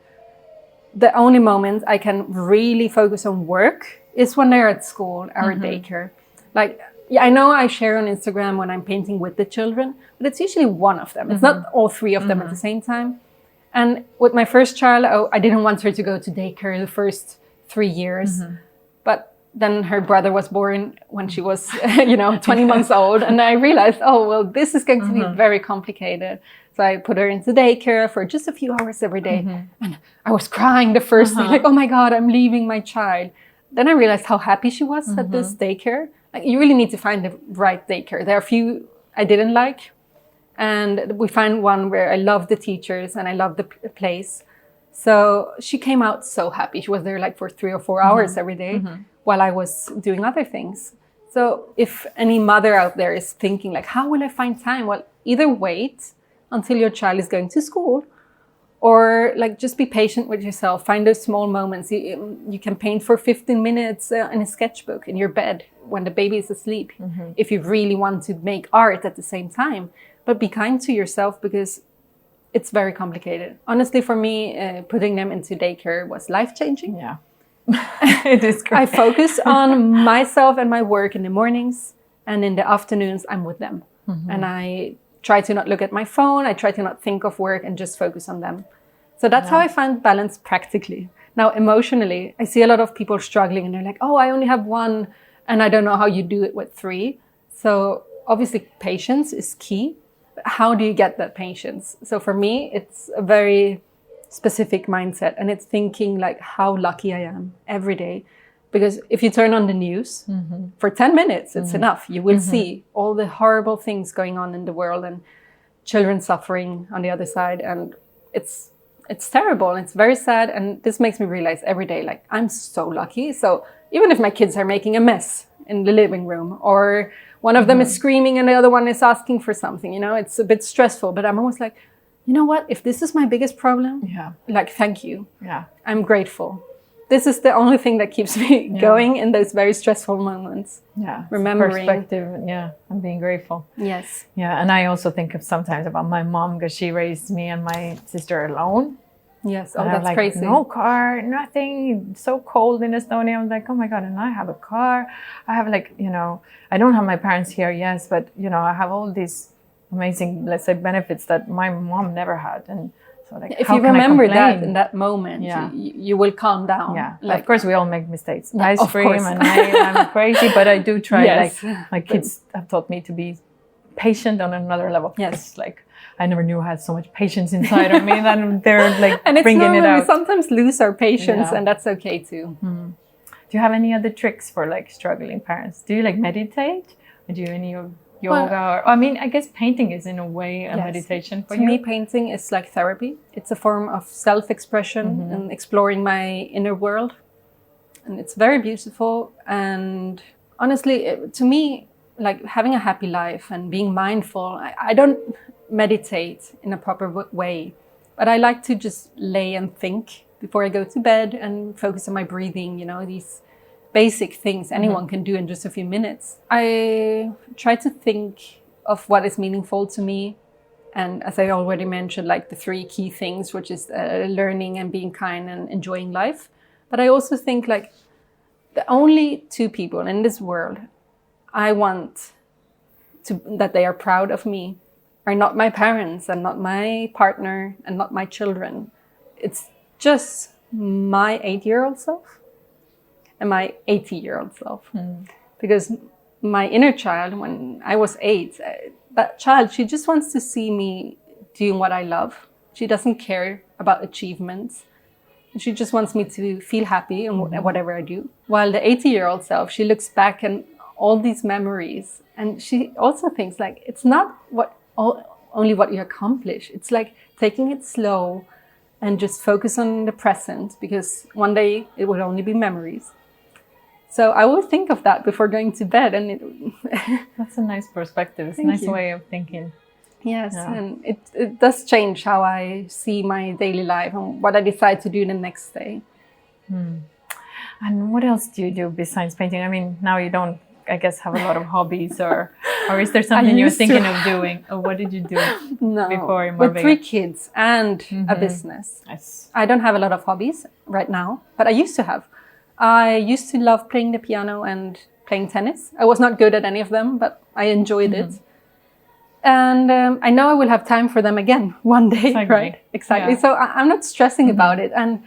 S2: the only moment I can really focus on work is when they're at school or at daycare. Like, I know I share on Instagram when I'm painting with the children, but it's usually one of them. It's not all 3 of them at the same time. And with my first child, I didn't want her to go to daycare the first 3 years. But then her brother was born when she was, 20 months old. And I realized, oh, well, this is going to be very complicated. So I put her into daycare for just a few hours every day. And I was crying the first day, like, oh my God, I'm leaving my child. Then I realized how happy she was at this daycare. Like, you really need to find the right daycare. There are a few I didn't like. And we found one where I loved the teachers and I loved the place. So she came out so happy. She was there like for 3 or 4 hours every day while I was doing other things. So if any mother out there is thinking like, how will I find time? Well, either wait until your child is going to school, or like just be patient with yourself. Find those small moments. You can paint for 15 minutes in a sketchbook in your bed when the baby is asleep, if you really want to make art at the same time. But be kind to yourself, because it's very complicated. Honestly, for me, putting them into daycare was life-changing.
S1: Yeah, it is great.
S2: I focus on myself and my work in the mornings, and in the afternoons, I'm with them. And I try to not look at my phone. I try to not think of work and just focus on them. So that's how I find balance practically. Now, emotionally, I see a lot of people struggling and they're like, oh, I only have 1 and I don't know how you do it with 3. So obviously patience is key. But how do you get that patience? So for me, it's a very specific mindset, and it's thinking like how lucky I am every day. Because if you turn on the news for 10 minutes, it's enough. You will see all the horrible things going on in the world and children suffering on the other side. And it's terrible and it's very sad. And this makes me realize every day, like, I'm so lucky. So even if my kids are making a mess in the living room, or one of them is screaming and the other one is asking for something, it's a bit stressful. But I'm almost like, you know what? If this is my biggest problem, like, thank you. Yeah, I'm grateful. This is the only thing that keeps me going in those very stressful moments. Yeah, remembering
S1: perspective. Yeah, and being grateful.
S2: Yes.
S1: Yeah, and I also think sometimes about my mom, because she raised me and my sister alone.
S2: Yes. Oh, that's crazy.
S1: No car, nothing. So cold in Estonia. I was like, oh my God, and I have a car. I have I don't have my parents here, yes, but I have all these amazing, let's say, benefits that my mom never had. And so, like,
S2: if you remember that in that moment, you will calm down.
S1: Yeah, like, of course we all make mistakes. I scream and I'm crazy, but I do try. Yes. Like, my kids have taught me to be patient on another level.
S2: Yes,
S1: like, I never knew I had so much patience inside of me. That they're like
S2: and
S1: bringing it out.
S2: We sometimes lose our patience, and that's okay too.
S1: Do you have any other tricks for like struggling parents? Do you like meditate? Or do you any yoga? I guess painting is in a way a meditation for you.
S2: To me, painting is like therapy. It's a form of self-expression and exploring my inner world. And it's very beautiful. And honestly, to me, like, having a happy life and being mindful, I don't meditate in a proper way, but I like to just lay and think before I go to bed and focus on my breathing, these basic things anyone can do in just a few minutes. I try to think of what is meaningful to me. And as I already mentioned, like the 3 key things, which is learning and being kind and enjoying life. But I also think like the only 2 people in this world I want that they are proud of me are not my parents and not my partner and not my children. It's just my 8-year-old self and my 80-year-old self. Because my inner child, when I was 8, that child, she just wants to see me doing what I love. She doesn't care about achievements. She just wants me to feel happy in whatever I do. While the 80-year-old self, she looks back and all these memories, and she also thinks like, it's not only what you accomplish. It's like taking it slow and just focus on the present, because one day it will only be memories. So I will think of that before going to bed. And
S1: that's a nice perspective. It's a nice way of thinking.
S2: Yes, and it does change how I see my daily life and what I decide to do the next day.
S1: And what else do you do besides painting? I mean, now you don't, I guess, have a lot of hobbies, or is there something you're thinking of doing? Or what did you do before in Marbella?
S2: With 3 kids and a business.
S1: Yes.
S2: I don't have a lot of hobbies right now, but I used to have. I used to love playing the piano and playing tennis. I was not good at any of them, but I enjoyed it. And I know I will have time for them again one day, right? Exactly. Yeah. So I'm not stressing about it. And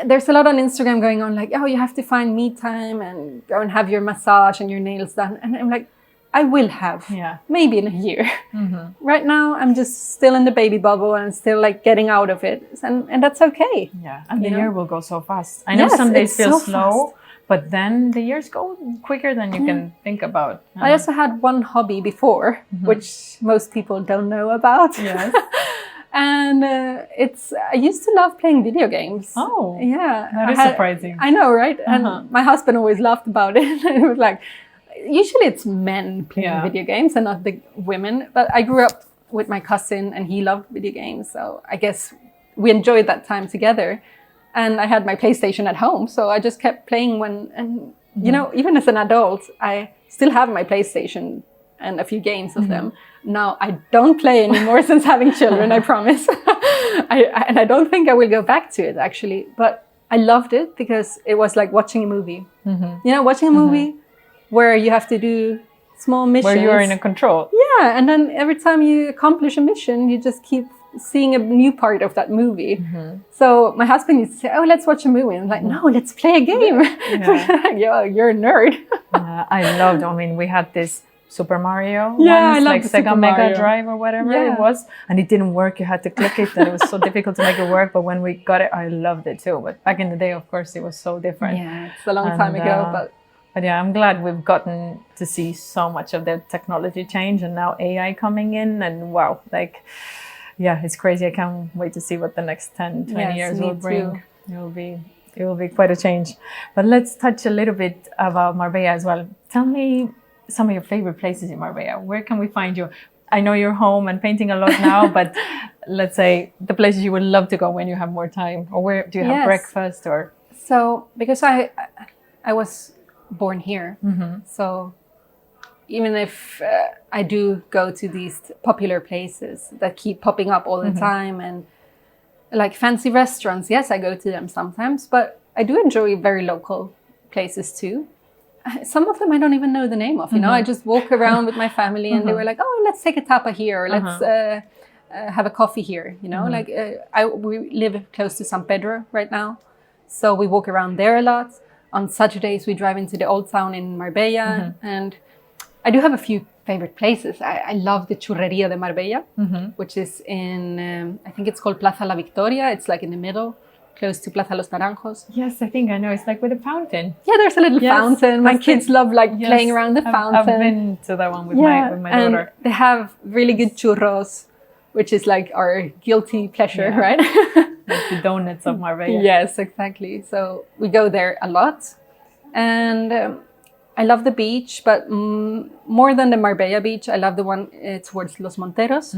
S2: there's a lot on Instagram going on like, oh, you have to find me time and go and have your massage and your nails done. And I'm like, I will have, maybe in a year. Right now, I'm just still in the baby bubble and still like getting out of it. And that's okay.
S1: Yeah, and the year will go so fast. I know some days feel slow, but then the years go quicker than you can think about.
S2: I also had one hobby before, which most people don't know about.
S1: Yes.
S2: And I used to love playing video games.
S1: Oh,
S2: yeah.
S1: That is surprising.
S2: I know, right? And my husband always laughed about it. It was like, usually it's men playing video games and not the women. But I grew up with my cousin and he loved video games. So I guess we enjoyed that time together. And I had my PlayStation at home. So I just kept playing you know, even as an adult, I still have my PlayStation and a few games of them. Now, I don't play anymore since having children, I promise. And I don't think I will go back to it, actually. But I loved it because it was like watching a movie. You know, watching a movie where you have to do small missions.
S1: Where you're in control.
S2: Yeah, and then every time you accomplish a mission, you just keep seeing a new part of that movie. So my husband used to say, oh, let's watch a movie. And I'm like, no, let's play a game. You're a nerd.
S1: I loved, we had this Super Mario
S2: I
S1: like Sega
S2: Super
S1: Mega
S2: Mario.
S1: Drive or whatever it was, and it didn't work. You had to click it, and it was so difficult to make it work. But when we got it, I loved it too. But back in the day, of course, it was so different.
S2: Yeah, it's a long time ago.
S1: But yeah, I'm glad we've gotten to see so much of the technology change, and now AI coming in, and wow, like, yeah, it's crazy. I can't wait to see what the next 10, 20 years will bring. It will be quite a change. But let's touch a little bit about Marbella as well. Tell me some of your favorite places in Marbella. Where can we find you? I know you're home and painting a lot now, but let's say the places you would love to go when you have more time, or where do you have breakfast? Or
S2: so because I was born here, so even if I do go to these popular places that keep popping up all the time, and like fancy restaurants, yes, I go to them sometimes, but I do enjoy very local places too. Some of them I don't even know the name of, you know, I just walk around with my family and they were like, oh, let's take a tapa here, or let's have a coffee here, you know, like we live close to San Pedro right now. So we walk around there a lot. On Saturdays, we drive into the old town in Marbella, and I do have a few favorite places. I love the Churreria de Marbella, which is in, I think it's called Plaza La Victoria. It's like in the middle, close to Plaza Los Naranjos.
S1: Yes, I think I know. It's like with a fountain.
S2: Yeah, there's a little fountain. My kids love like playing around the fountain.
S1: I've been to that one with my daughter.
S2: And they have really good churros, which is like our guilty pleasure, right?
S1: Like the donuts of Marbella.
S2: Yes, exactly. So we go there a lot. And I love the beach, but more than the Marbella beach, I love the one towards Los Monteros.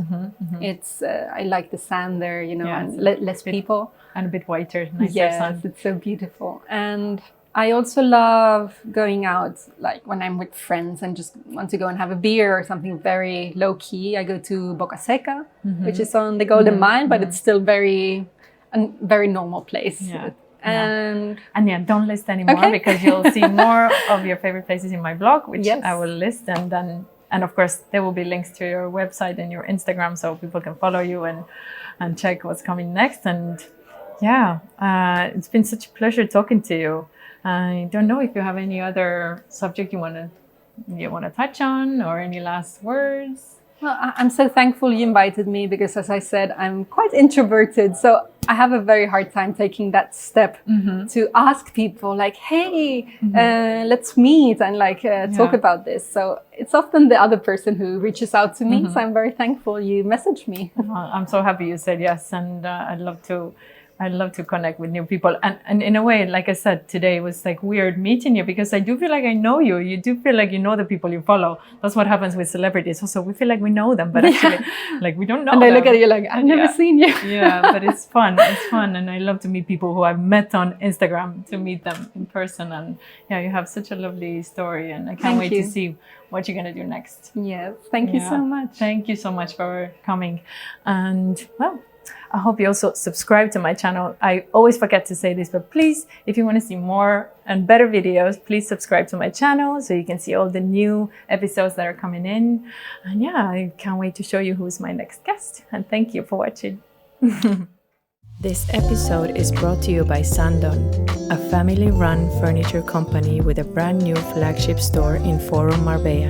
S2: It's I like the sand there, you know, and less people.
S1: And a bit whiter, nicer sun.
S2: It's so beautiful. And I also love going out, like when I'm with friends and just want to go and have a beer or something very low key. I go to Boca Seca, which is on the Golden Mile, but it's still a very normal place.
S1: Yeah.
S2: And
S1: don't list anymore because you'll see more of your favorite places in my blog, which I will list, and of course there will be links to your website and your Instagram so people can follow you and check what's coming next. And it's been such a pleasure talking to you. I don't know if you have any other subject you want to touch on, or any last words.
S2: Well, I'm so thankful you invited me because, as I said, I'm quite introverted. So I have a very hard time taking that step to ask people like, hey, let's meet and like talk about this. So it's often the other person who reaches out to me. So I'm very thankful you messaged me.
S1: I'm so happy you said yes. And I'd love to connect with new people. And in a way, like I said, today was like weird meeting you because I do feel like I know you. You do feel like you know the people you follow. That's what happens with celebrities. Also, we feel like we know them, but actually, like we don't know them.
S2: And they look at you like, I've never seen you.
S1: But it's fun. It's fun. And I love to meet people who I've met on Instagram, to meet them in person. And you have such a lovely story. And I can't wait to see what you're going to do next.
S2: Yes. Thank you so much.
S1: Thank you so much for coming. And well, I hope you also subscribe to my channel. I always forget to say this, but please, if you want to see more and better videos, please subscribe to my channel so you can see all the new episodes that are coming in. And I can't wait to show you who's my next guest. And thank you for watching. This episode is brought to you by Sandon, a family-run furniture company with a brand new flagship store in Forum Marbella.